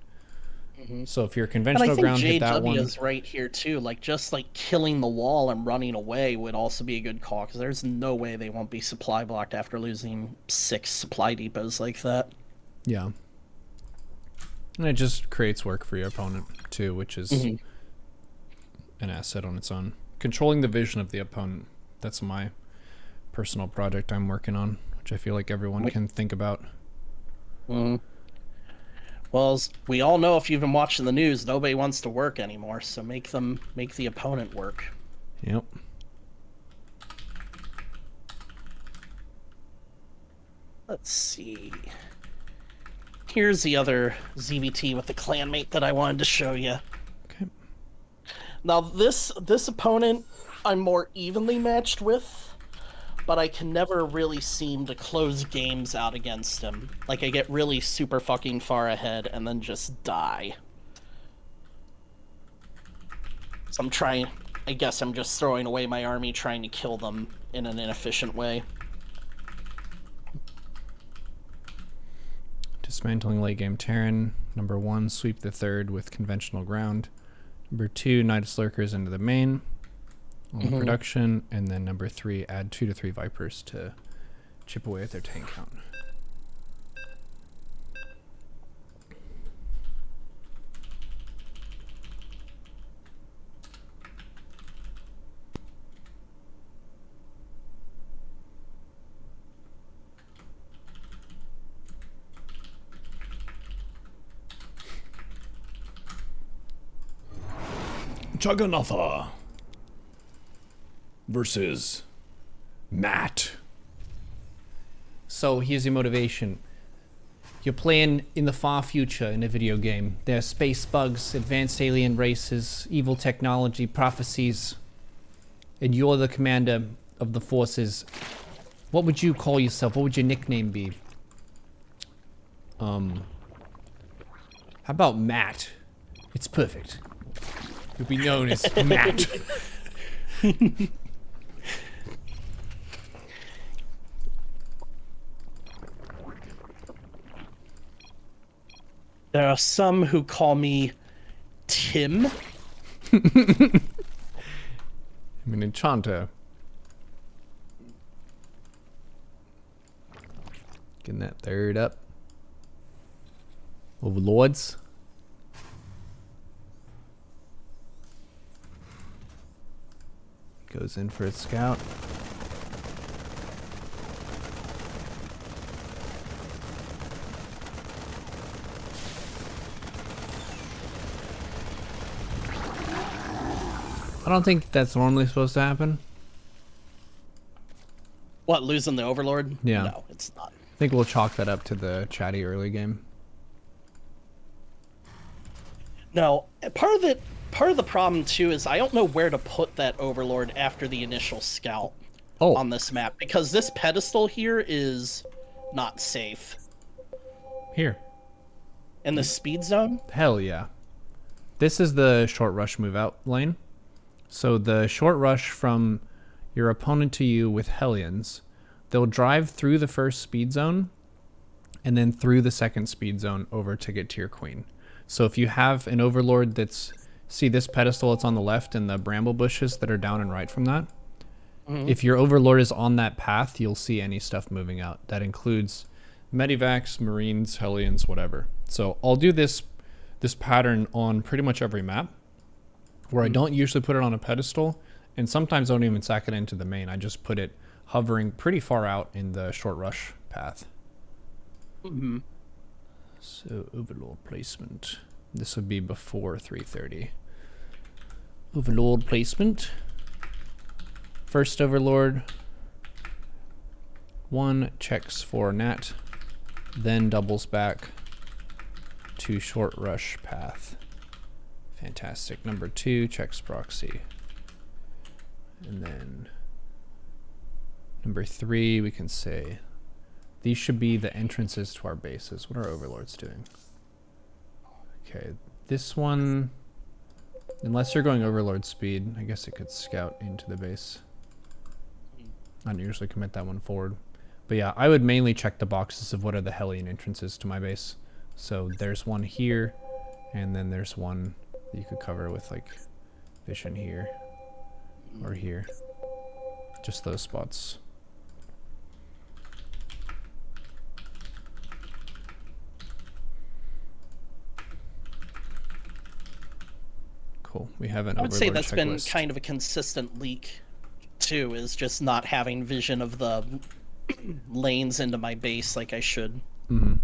So if you're conventional ground, hit that one. JW is right here too. Like just like killing the wall and running away would also be a good call, because there's no way they won't be supply blocked after losing 6 supply depots like that. Yeah. And it just creates work for your opponent too, which is an asset on its own. Controlling the vision of the opponent. That's my personal project I'm working on, which I feel like everyone can think about. Well, as we all know, if you've been watching the news, nobody wants to work anymore, so make the opponent work. Yep. Let's see. Here's the other ZvT with the clanmate that I wanted to show you. Okay. Now this opponent I'm more evenly matched with, but I can never really seem to close games out against him. Like, I get really super fucking far ahead and then just die. So I guess I'm just throwing away my army trying to kill them in an inefficient way. Dismantling late game Terran. Number 1, sweep the 3rd with conventional ground. Number 2, Nidus Lurkers into the main on the production, and then number 3, add 2 to 3 Vipers to chip away at their tank count. Juggernautha versus Matt. So here's your motivation. You're playing in the far future in a video game. There are space bugs, advanced alien races, evil technology, prophecies, and you're the commander of the forces. What would you call yourself? What would your nickname be? How about Matt? It's perfect. You'll be known as Matt. There are some who call me Tim. I'm an enchanter. Getting that 3rd up. Overlords. Goes in for its scout. I don't think that's normally supposed to happen. What, losing the Overlord? Yeah. No, it's not. I think we'll chalk that up to the chatty early game. No, part of the problem too is I don't know where to put that Overlord after the initial scout on this map, because this pedestal here is not safe. Here. In the speed zone? Hell yeah. This is the short rush move out lane. So the short rush from your opponent to you with Hellions, they'll drive through the first speed zone and then through the second speed zone over to get to your queen. So if you have an Overlord that's, see this pedestal that's on the left and the bramble bushes that are down and right from that? If your overlord is on that path, you'll see any stuff moving out. That includes medivacs, marines, hellions, whatever. So I'll do this pattern on pretty much every map, where I don't usually put it on a pedestal, and sometimes I don't even sack it into the main. I just put it hovering pretty far out in the short rush path. So overlord placement. This would be before 3:30. Overlord placement. First overlord. 1 checks for nat, then doubles back to short rush path. Fantastic. Number 2 checks proxy. And then number 3, we can say these should be the entrances to our bases. What are overlords doing? Okay, this one, unless you're going overlord speed, I guess it could scout into the base. I don't usually commit that one forward. But yeah, I would mainly check the boxes of what are the Hellion entrances to my base. So there's one here, and then there's one that you could cover with like vision here or here. Just those spots. Cool. We have an I would say overlord that's been checklist. kind of a consistent leak, too, is just not having vision of the lanes into my base like I should. Mm-hmm.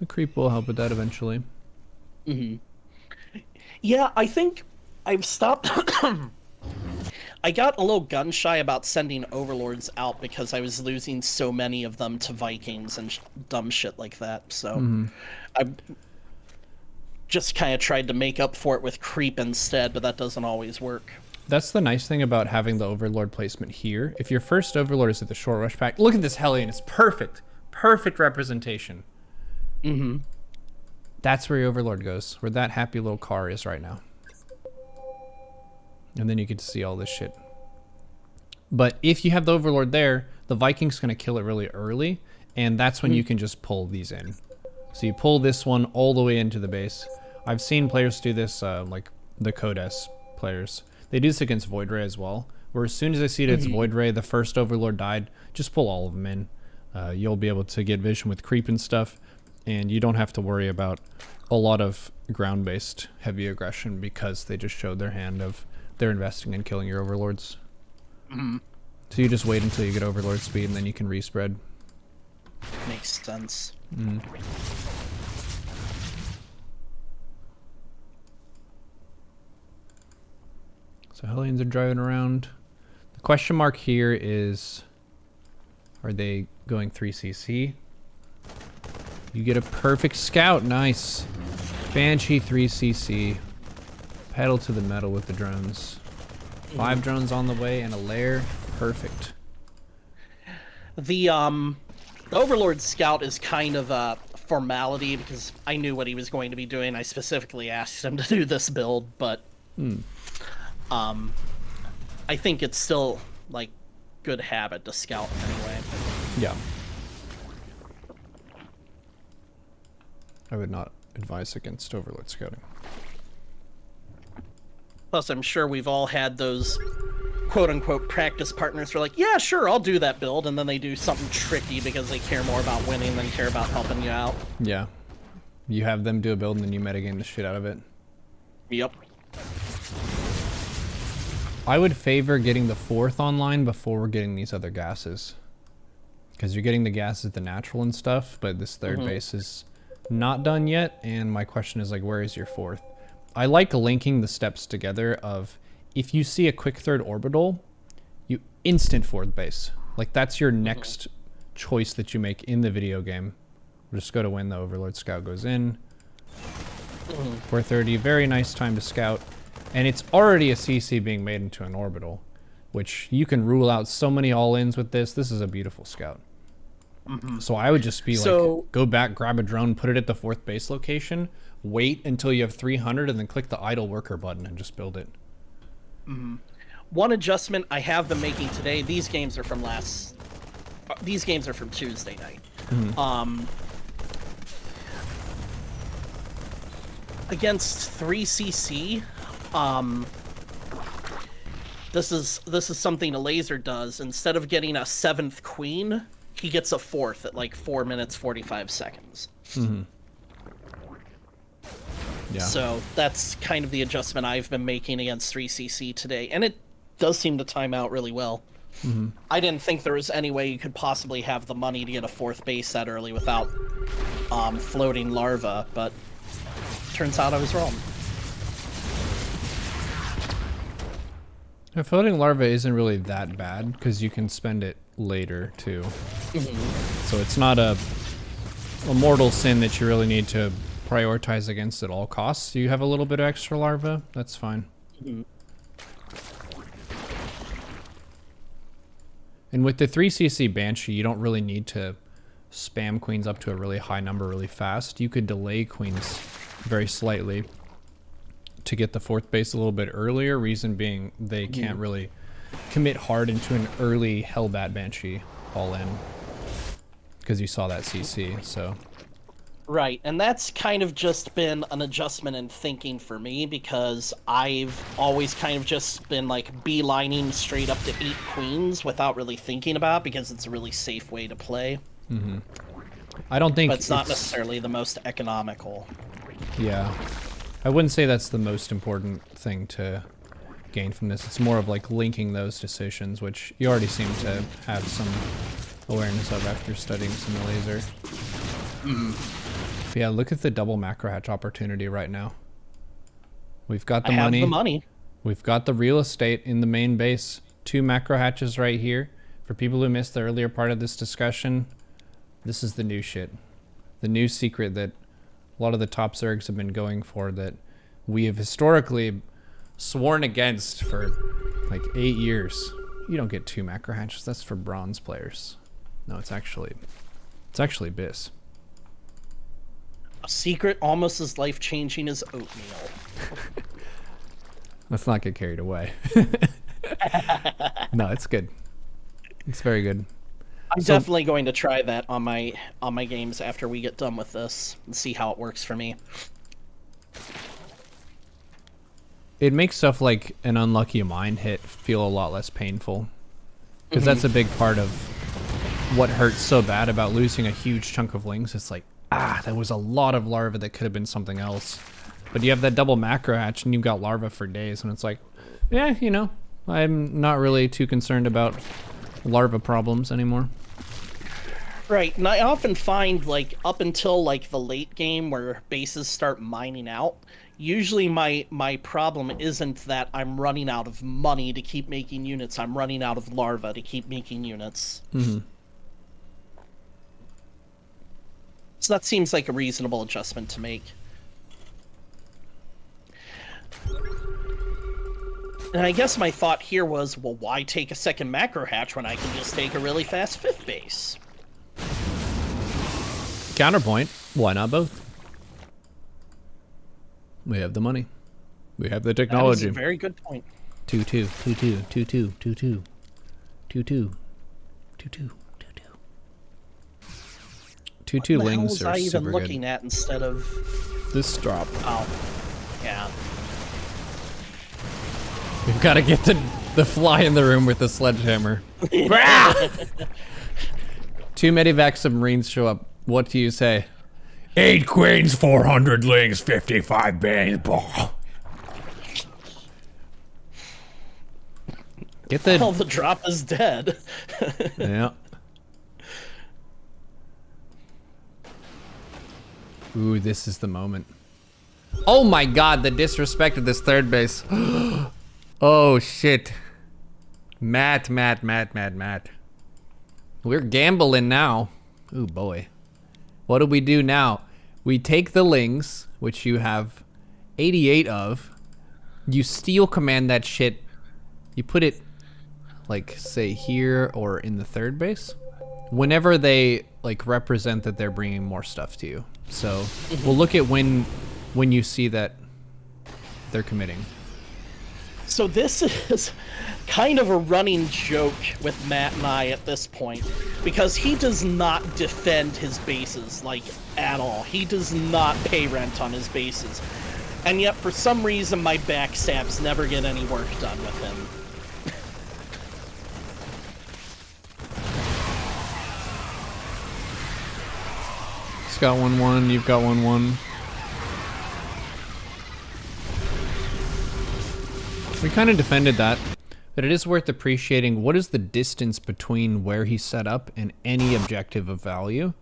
The creep will help with that eventually. Yeah, I think I've stopped. I got a little gun shy about sending overlords out because I was losing so many of them to Vikings and dumb shit like that. So I just kind of tried to make up for it with creep instead, but that doesn't always work. That's the nice thing about having the overlord placement here. If your first overlord is at the short rush pack, look at this Hellion. It's perfect. Perfect representation. That's where your overlord goes, where that happy little car is right now. And then you get to see all this shit. But if you have the overlord there, the Viking's going to kill it really early, and that's when you can just pull these in. So you pull this one all the way into the base. I've seen players do this, like the Codes players. They do this against Void Ray as well, where as soon as they see that it's Void Ray, the first overlord died, just pull all of them in. You'll be able to get vision with creep and stuff, and you don't have to worry about a lot of ground-based heavy aggression because they just showed their hand of they're investing in killing your overlords. So you just wait until you get overlord speed, and then you can respread. Makes sense. So Hellions are driving around. The question mark here is, are they going 3cc? You get a perfect scout. Nice. Banshee 3cc. Pedal to the metal with the drones. 5 drones on the way and a lair. Perfect. The Overlord Scout is kind of a formality because I knew what he was going to be doing. I specifically asked him to do this build, but I think it's still like good habit to scout anyway. Yeah. I would not advise against overlord scouting. Plus, I'm sure we've all had those quote-unquote practice partners who are like, yeah, sure, I'll do that build, and then they do something tricky because they care more about winning than care about helping you out. Yeah. You have them do a build and then you metagame the shit out of it. Yep. I would favor getting the 4th online before getting these other gases. Because you're getting the gases, the natural and stuff, but this 3rd base is not done yet, and my question is like, where is your 4th? I like linking the steps together of, if you see a quick 3rd orbital, you instant 4th base. Like, that's your next choice that you make in the video game. Just go to when the Overlord Scout goes in. 4:30, very nice time to scout. And it's already a CC being made into an orbital, which you can rule out so many all-ins with this. This is a beautiful scout. So I would just be like, go back, grab a drone, put it at the 4th base location, wait until you have 300, and then click the idle worker button and just build it. One adjustment I have been making today, these games are from Tuesday night. against 3cc, this is something a laser does. Instead of getting a 7th queen, he gets a 4th at like 4 minutes 45 seconds. Mm-hmm. Yeah. So that's kind of the adjustment I've been making against 3cc today, and it does seem to time out really well. Mm-hmm. I didn't think there was any way you could possibly have the money to get a 4th base that early without floating larva, but turns out I was wrong. A floating larva isn't really that bad because you can spend it later too. Mm-hmm. So it's not a mortal sin that you really need to prioritize against at all costs. You have a little bit of extra larva, that's fine. Mm-hmm. And with the 3cc Banshee, you don't really need to spam queens up to a really high number really fast. You could delay queens very slightly to get the 4th base a little bit earlier, reason being they can't really commit hard into an early Hellbat Banshee all in because you saw that CC, so. Right, and that's kind of just been an adjustment in thinking for me because I've always kind of just been like beelining straight up to 8 queens without really thinking about it because it's a really safe way to play. Mm-hmm. I don't think but it's not necessarily the most economical. Yeah. I wouldn't say that's the most important thing to gain from this. It's more of like linking those decisions, which you already seem to have some awareness of after studying some laser. But yeah, look at the double macro hatch opportunity right now. We've got the money. The money. We've got the real estate in the main base. 2 macro hatches right here. For people who missed the earlier part of this discussion, this is the new shit. The new secret that a lot of the top Zergs have been going for, that we have historically sworn against for like 8 years. You don't get 2 macro hatches. That's for bronze players. No, it's actually BIS. A secret almost as life-changing as oatmeal. Let's not get carried away. No, it's good. It's very good. I'm definitely going to try that on my games after we get done with this and see how it works for me. It makes stuff like an unlucky mine hit feel a lot less painful. Because that's a big part of what hurts so bad about losing a huge chunk of lings. It's like, that was a lot of larva that could have been something else. But you have that double macro hatch and you've got larva for days, and it's like, yeah, you know, I'm not really too concerned about larva problems anymore. Right, and I often find, like, up until, like, the late game where bases start mining out, usually my problem isn't that I'm running out of money to keep making units, I'm running out of larva to keep making units. Mm-hmm. So that seems like a reasonable adjustment to make. And I guess my thought here was, well, why take a second macro hatch when I can just take a really fast 5th base? Counterpoint, why not both? We have the money. We have the technology. That is a very good point. 2-2, 2-2, 2-2, 2-2, 2-2, 2-2. 2-2 lings are super good. What the hell was I even looking at instead of this drop? Oh, yeah. We've got to get the fly in the room with the sledgehammer. 2 Medivac submarines show up. What do you say? 8 queens, 400 lings, 55 banes. Get the... Well, the drop is dead. Yeah. Ooh, this is the moment. Oh my god, the disrespect of this 3rd base. Oh shit. Matt. We're gambling now. Ooh boy. What do we do now? We take the lings, which you have 88 of. You steel command that shit. You put it, like, say here or in the 3rd base. Whenever they, like, represent that they're bringing more stuff to you. So we'll look at when you see that they're committing. So this is kind of a running joke with Matt and I at this point, because he does not defend his bases, like, at all. He does not pay rent on his bases. And yet, for some reason, my backstabs never get any work done with him. He's got 1-1, you've got 1-1. We kind of defended that, but it is worth appreciating what is the distance between where he's set up and any objective of value.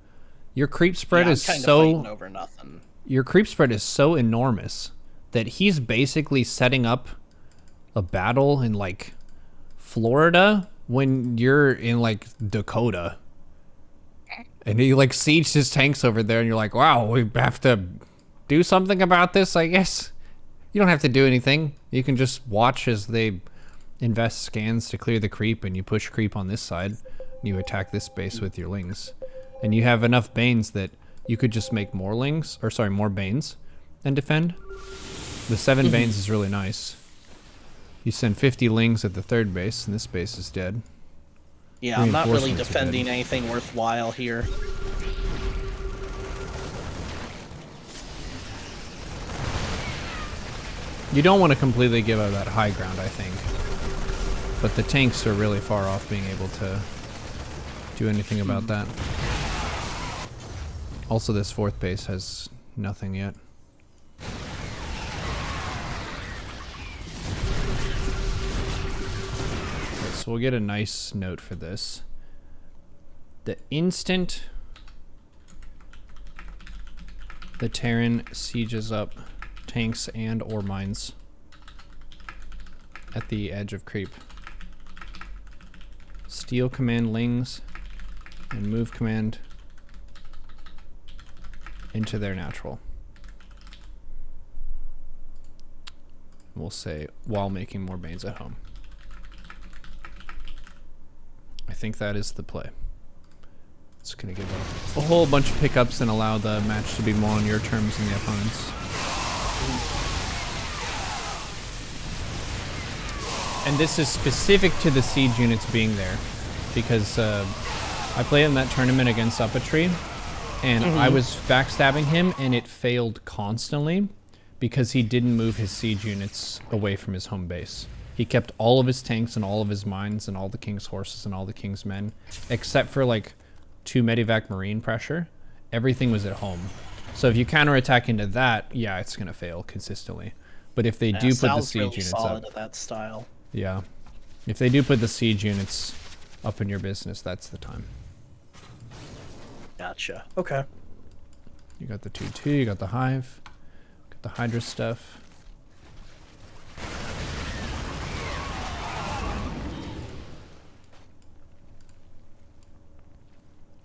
Your creep spread is so over nothing. Your creep spread is so enormous that he's basically setting up a battle in like Florida when you're in like Dakota. And he like sieged his tanks over there and you're like, wow, we have to do something about this, I guess. You don't have to do anything. You can just watch as they invest scans to clear the creep, and you push creep on this side. You attack this base with your lings. And you have enough banes that you could just make more lings, or sorry, more banes and defend. The 7 banes is really nice. You send 50 lings at the 3rd base, and this base is dead. Yeah, I'm not really defending anything worthwhile here. You don't want to completely give up that high ground, I think. But the tanks are really far off being able to do anything about that. Also, this 4th base has nothing yet. Okay, so we'll get a nice note for this. The instant the Terran sieges up tanks and or mines at the edge of creep, steal command lings and move command into their natural. We'll say while making more banes at home. I think that is the play. It's gonna give a whole bunch of pickups and allow the match to be more on your terms than the opponent's. And this is specific to the siege units being there, because I played in that tournament against Uppatry, and I was backstabbing him, and it failed constantly because he didn't move his siege units away from his home base. He kept all of his tanks and all of his mines and all the king's horses and all the king's men, except for like 2 Medivac Marine pressure. Everything was at home. So if you counterattack into that, yeah, it's gonna fail consistently. But if they do put the siege really units solid up, at that style. yeah, if they do put the siege units up in your business, that's the time. Gotcha. Okay. You got the 2/2, you got the hive, got the Hydra stuff.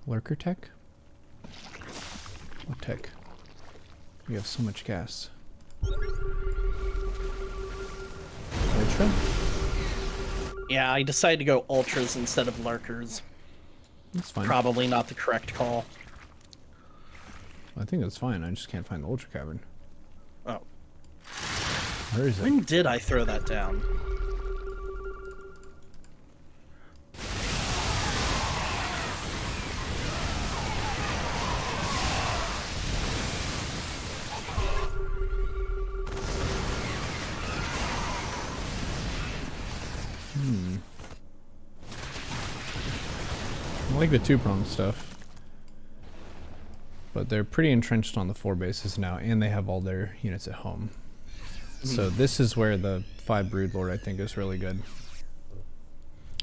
Lurker tech? What tech? We have so much gas. Ultra? Yeah, I decided to go ultras instead of lurkers. That's fine. Probably not the correct call. I think that's fine. I just can't find the Ultra Cavern. Oh. Where is it? When did I throw that down? I like the 2-prong stuff. But they're pretty entrenched on the 4 bases now, and they have all their units at home. So this is where the 5 Broodlord I think is really good.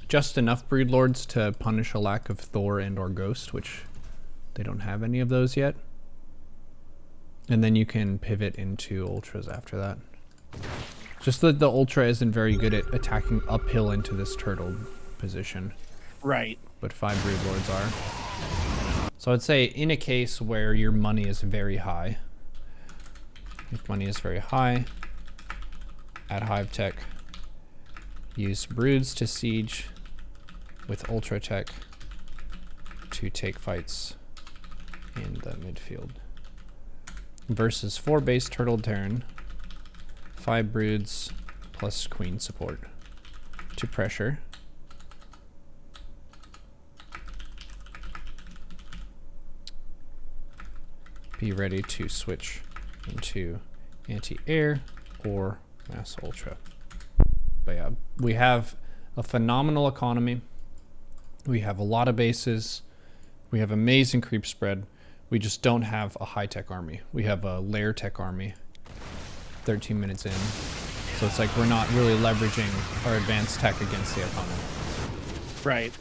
Just enough Broodlords to punish a lack of Thor and or Ghost, which they don't have any of those yet. And then you can pivot into Ultras after that. Just that the Ultra isn't very good at attacking uphill into this turtle position. Right. But 5 Broodlords are. So I'd say in a case where your money is very high, if money is very high, at Hive Tech, use Broods to siege with Ultra Tech to take fights in the midfield. Versus 4 base Turtle Terran, 5 Broods plus Queen support to pressure. Be ready to switch into anti-air, or mass ultra. But yeah, we have a phenomenal economy. We have a lot of bases. We have amazing creep spread. We just don't have a high-tech army. We have a layer tech army 13 minutes in. So it's like we're not really leveraging our advanced tech against the opponent. Right.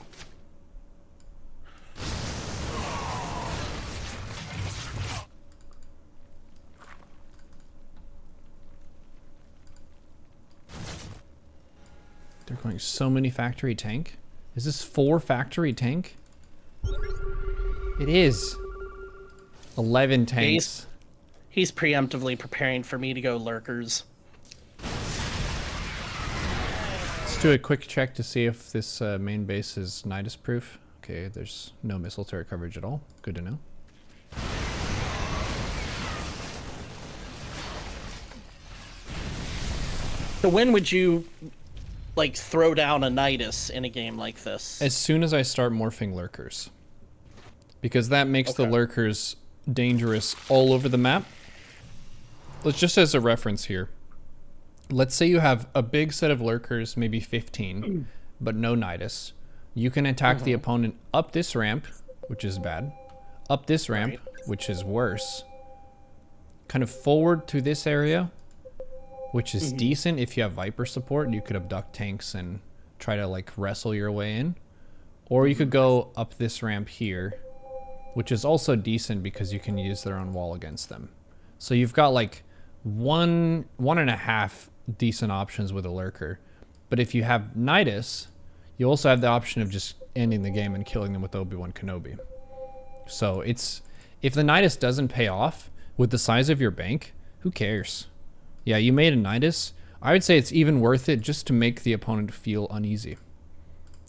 They're going so many factory tank. Is this 4 factory tank? It is. 11 tanks. He's preemptively preparing for me to go lurkers. Let's do a quick check to see if this main base is Nidus proof. Okay, there's no missile turret coverage at all. Good to know. So when would you like throw down a Nidus in a game like this? As soon as I start morphing lurkers. Because that makes the lurkers dangerous all over the map. Let's just as a reference here. Let's say you have a big set of lurkers, maybe 15, but no Nidus. You can attack the opponent up this ramp, which is bad. Up this ramp, which is worse. Kind of forward to this area, which is decent if you have Viper support. You could abduct tanks and try to like wrestle your way in. Or you could go up this ramp here, which is also decent because you can use their own wall against them. So you've got like one and a half decent options with a lurker. But if you have Nidus, you also have the option of just ending the game and killing them with Obi-Wan Kenobi. So it's, if the Nidus doesn't pay off with the size of your bank, who cares? Yeah, you made a Nidus. I would say it's even worth it just to make the opponent feel uneasy.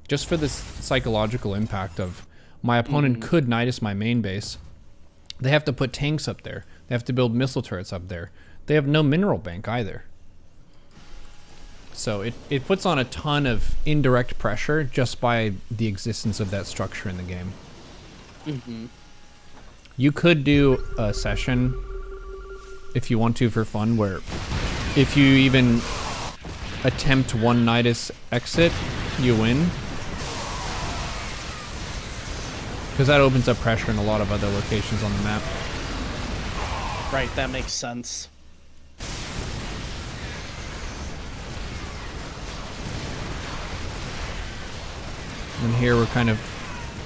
Just for this psychological impact of, my opponent could Nidus my main base. They have to put tanks up there. They have to build missile turrets up there. They have no mineral bank either. So it puts on a ton of indirect pressure just by the existence of that structure in the game. You could do a session if you want to for fun where if you even attempt one Nidus exit, you win. Because that opens up pressure in a lot of other locations on the map. Right, that makes sense. And here we're kind of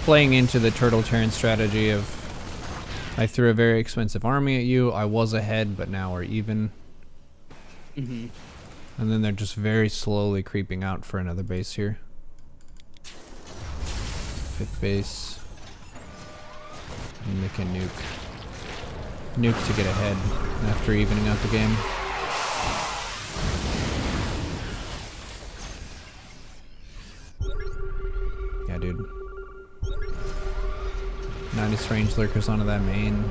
playing into the Turtle Terran strategy of I threw a very expensive army at you, I was ahead, but now we're even. And then they're just very slowly creeping out for another base here. 5th base. And make a nuke. Nuke to get ahead after evening out the game. Yeah, dude. Nidus range lurkers onto that main.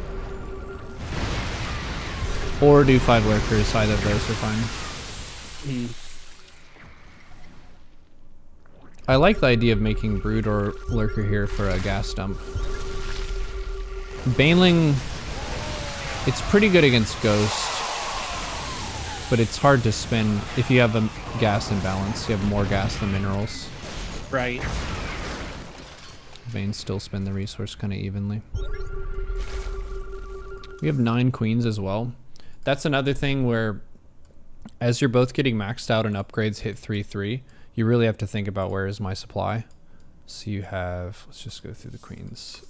Or do 5 lurkers, either of those are fine. I like the idea of making Brood or Lurker here for a gas dump. Baneling, it's pretty good against Ghost, but it's hard to spend if you have a gas imbalance. You have more gas than minerals. Right. Veins still spend the resource kind of evenly. We have 9 queens as well. That's another thing where as you're both getting maxed out and upgrades hit 3-3, you really have to think about where is my supply. So you have, let's just go through the queens.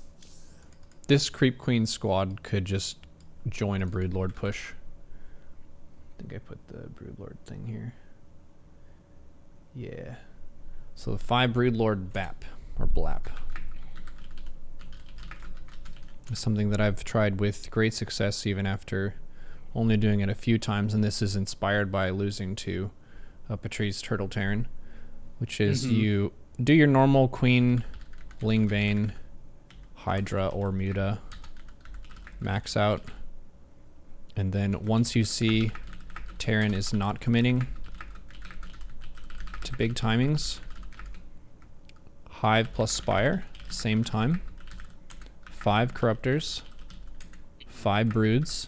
This creep queen squad could just join a broodlord push. I think I put the broodlord thing here. Yeah. So the 5 broodlord BAP or BLAP. Something that I've tried with great success even after only doing it a few times, and this is inspired by losing to Patrice Turtle Terran, which is you do your normal queen, Lingbane, Hydra, or Muta, max out, and then once you see Terran is not committing to big timings, Hive plus Spire, same time, 5 Corruptors, 5 Broods,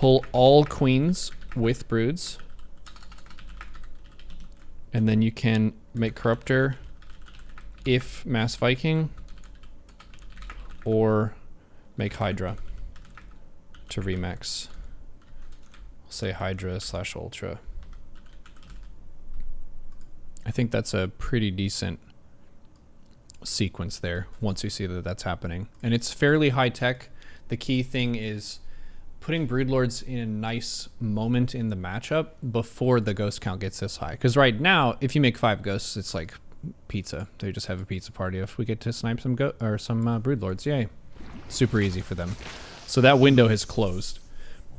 pull all queens with broods. And then you can make Corruptor if Mass Viking, or make Hydra to remix. I'll say Hydra / Ultra. I think that's a pretty decent sequence there once you see that that's happening. And it's fairly high tech. The key thing is putting Broodlords in a nice moment in the matchup before the ghost count gets this high. Because right now, if you make 5 ghosts, it's like pizza. They just have a pizza party if we get to snipe some Broodlords. Yay. Super easy for them. So that window has closed.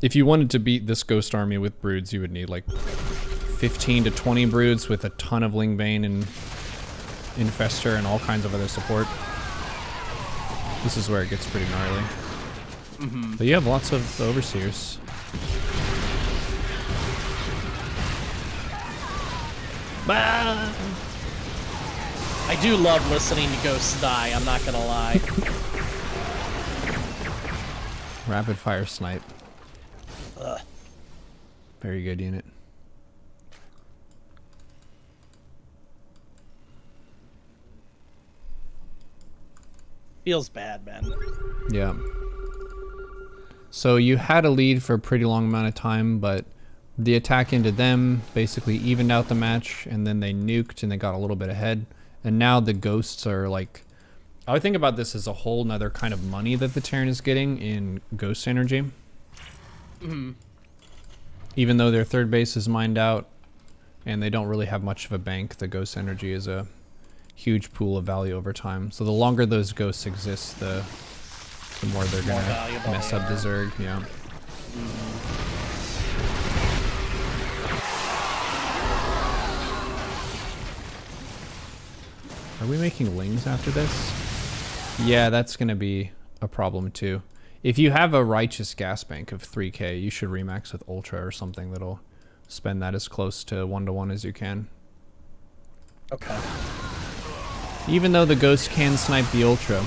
If you wanted to beat this ghost army with broods, you would need like 15 to 20 broods with a ton of Lingbane and Infester and all kinds of other support. This is where it gets pretty gnarly. But you have lots of Overseers. I do love listening to ghosts die, I'm not gonna lie. Rapid fire snipe. Ugh. Very good unit. Feels bad, man. Yeah. So you had a lead for a pretty long amount of time, but the attack into them basically evened out the match, and then they nuked and they got a little bit ahead. And now the ghosts are like... I would think about this as a whole nother kind of money that the Terran is getting in ghost energy. Even though their third base is mined out and they don't really have much of a bank, the ghost energy is a huge pool of value over time. So the longer those ghosts exist, the more they're going to mess up the Zerg. Yeah. Are we making Lings after this? Yeah, that's going to be a problem too. If you have a righteous gas bank of 3k, you should remax with Ultra or something that'll spend that as close to 1-to-1 as you can. Okay. Even though the Ghost can snipe the Ultra,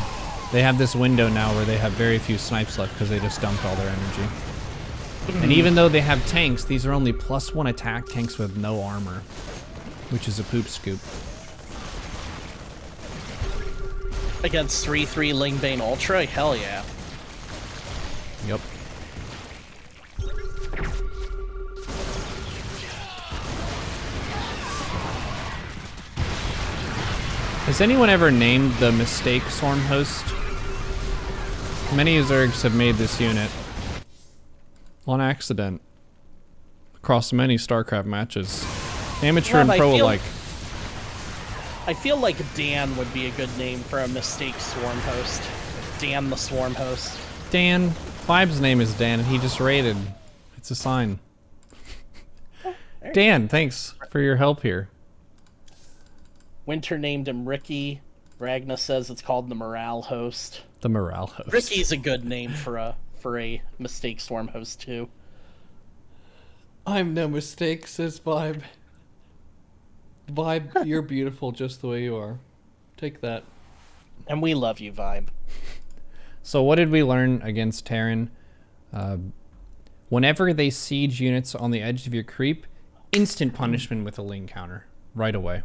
they have this window now where they have very few snipes left because they just dumped all their energy. And even though they have tanks, these are only +1 attack tanks with no armor, which is a poop scoop. Against 3/3 Lingbane Ultra? Hell yeah. Yep. Has anyone ever named the Mistake Swarm Host? Many Zergs have made this unit on accident across many StarCraft matches. Amateur and pro alike. I feel like Dan would be a good name for a Mistake Swarm Host. Dan the Swarm Host. Dan. Vibe's name is Dan and he just raided. It's a sign. Dan, thanks for your help here. Winter named him Ricky. Ragna says it's called the Morale Host. The Morale Host. Ricky's a good name for a Mistake Swarm Host too. I'm no mistake, says Vibe. Vibe, you're beautiful just the way you are. Take that. And we love you, Vibe. So what did we learn against Terran? Whenever they siege units on the edge of your creep, instant punishment with a Ling counter. Right away.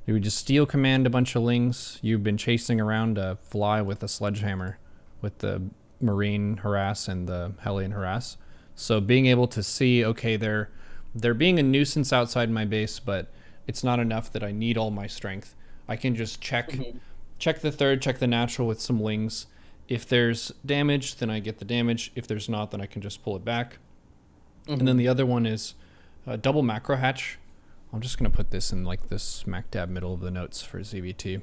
You would just steal command a bunch of Lings. You've been chasing around a fly with a sledgehammer with the Marine harass and the Hellion harass. So being able to see, okay, they're being a nuisance outside my base, but it's not enough that I need all my strength. I can just check the third, check the natural with some Lings. If there's damage, then I get the damage. If there's not, then I can just pull it back. And then the other one is double macro hatch. I'm just going to put this in like this smack dab middle of the notes for ZvT.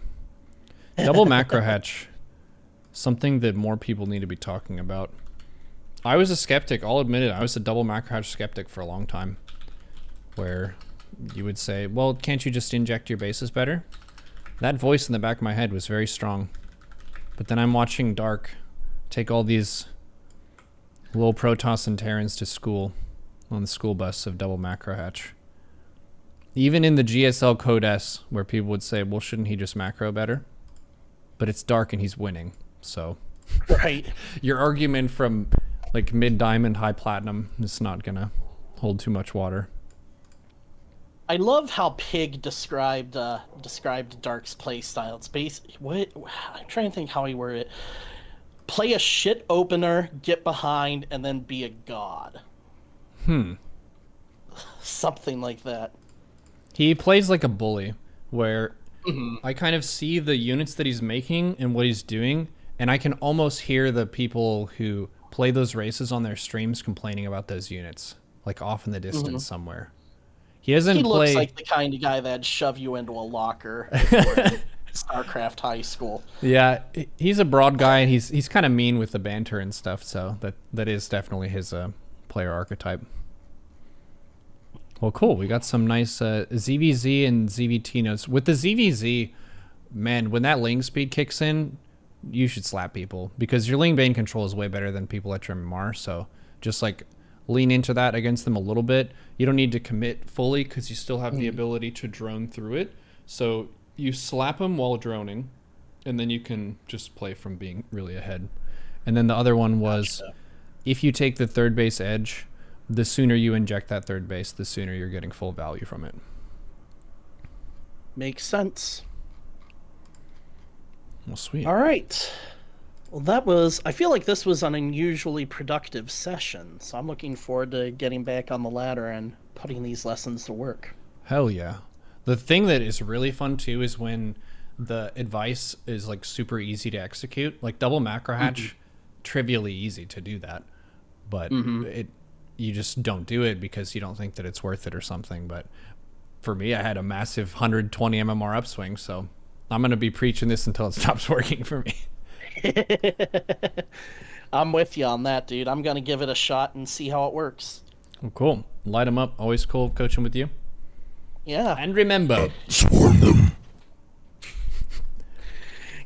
Double macro hatch. Something that more people need to be talking about. I was a skeptic. I'll admit it. I was a double macro hatch skeptic for a long time. Where you would say, well, can't you just inject your bases better? That voice in the back of my head was very strong. But then I'm watching Dark take all these little Protoss and Terrans to school on the school bus of double macro hatch. Even in the GSL Code S, where people would say, well, shouldn't he just macro better? But it's Dark and he's winning, so... Right. Your argument from like mid diamond, high platinum, it's not gonna hold too much water. I love how Pig described Dark's playstyle. It's what I'm trying to think how he worded it. Play a shit opener, get behind, and then be a god. Something like that. He plays like a bully, where I kind of see the units that he's making and what he's doing, and I can almost hear the people who play those races on their streams complaining about those units, like off in the distance somewhere. He looks like the kind of guy that'd shove you into a locker if you were in StarCraft High School. Yeah, he's a broad guy, and he's kind of mean with the banter and stuff, so that is definitely his player archetype. Well, cool. We got some nice ZvZ and ZvT notes. With the ZvZ, man, when that Ling speed kicks in, you should slap people, because your Ling Bane control is way better than people at your MMR, so just like lean into that against them a little bit. You don't need to commit fully because you still have the ability to drone through it. So you slap them while droning, and then you can just play from being really ahead. And then the other one was, if you take the third base edge, the sooner you inject that third base, the sooner you're getting full value from it. Makes sense. Well, sweet. All right. Well, I feel like this was an unusually productive session, so I'm looking forward to getting back on the ladder and putting these lessons to work. Hell yeah. The thing that is really fun too is when the advice is like super easy to execute. Like double macro hatch, trivially easy to do that, but you just don't do it because you don't think that it's worth it or something. But for me, I had a massive 120 MMR upswing, so I'm going to be preaching this until it stops working for me. I'm with you on that, dude. I'm going to give it a shot and see how it works. Well, cool. Light them up. Always cool coaching with you. Yeah. And remember, Swarm them.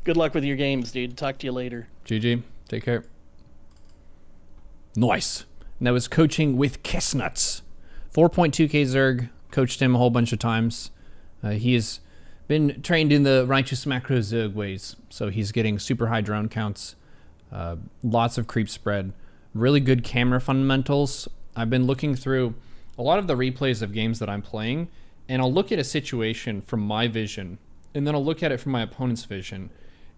Good luck with your games, dude. Talk to you later. GG. Take care. Nice. And that was coaching with Kessnuts. 4.2k Zerg. Coached him a whole bunch of times. He has been trained in the righteous macro Zerg ways. So he's getting super high drone counts. Lots of creep spread. Really good camera fundamentals. I've been looking through a lot of the replays of games that I'm playing, and I'll look at a situation from my vision, and then I'll look at it from my opponent's vision.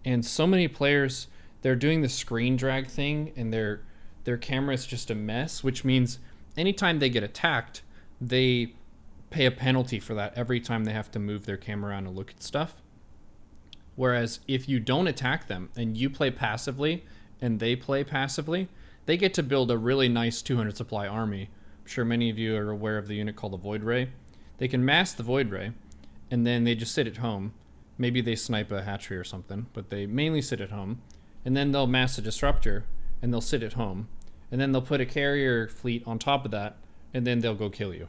And so many players, they're doing the screen drag thing, and their camera is just a mess, which means anytime they get attacked, they pay a penalty for that every time they have to move their camera around and look at stuff. Whereas if you don't attack them and you play passively and they play passively, they get to build a really nice 200 supply army. I'm sure many of you are aware of the unit called the Void Ray. They can mass the Void Ray, and then they just sit at home. Maybe they snipe a hatchery or something, but they mainly sit at home. And then they'll mass a disruptor, and they'll sit at home. And then they'll put a carrier fleet on top of that, and then they'll go kill you.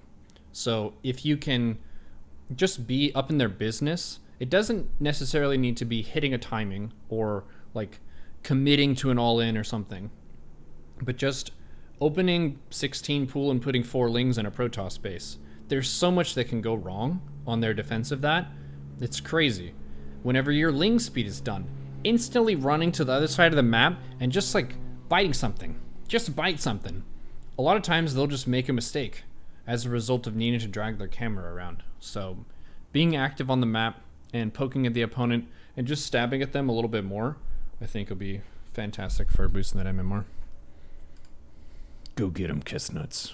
So if you can just be up in their business, it doesn't necessarily need to be hitting a timing or like committing to an all-in or something, but just opening 16 pool and putting 4 Lings in a Protoss base. There's so much that can go wrong on their defense of that. It's crazy. Whenever your Ling speed is done, instantly running to the other side of the map and just like biting something. Just bite something. A lot of times they'll just make a mistake as a result of needing to drag their camera around. So being active on the map and poking at the opponent and just stabbing at them a little bit more, I think will be fantastic for boosting that MMR. Go get 'em, Kessnuts.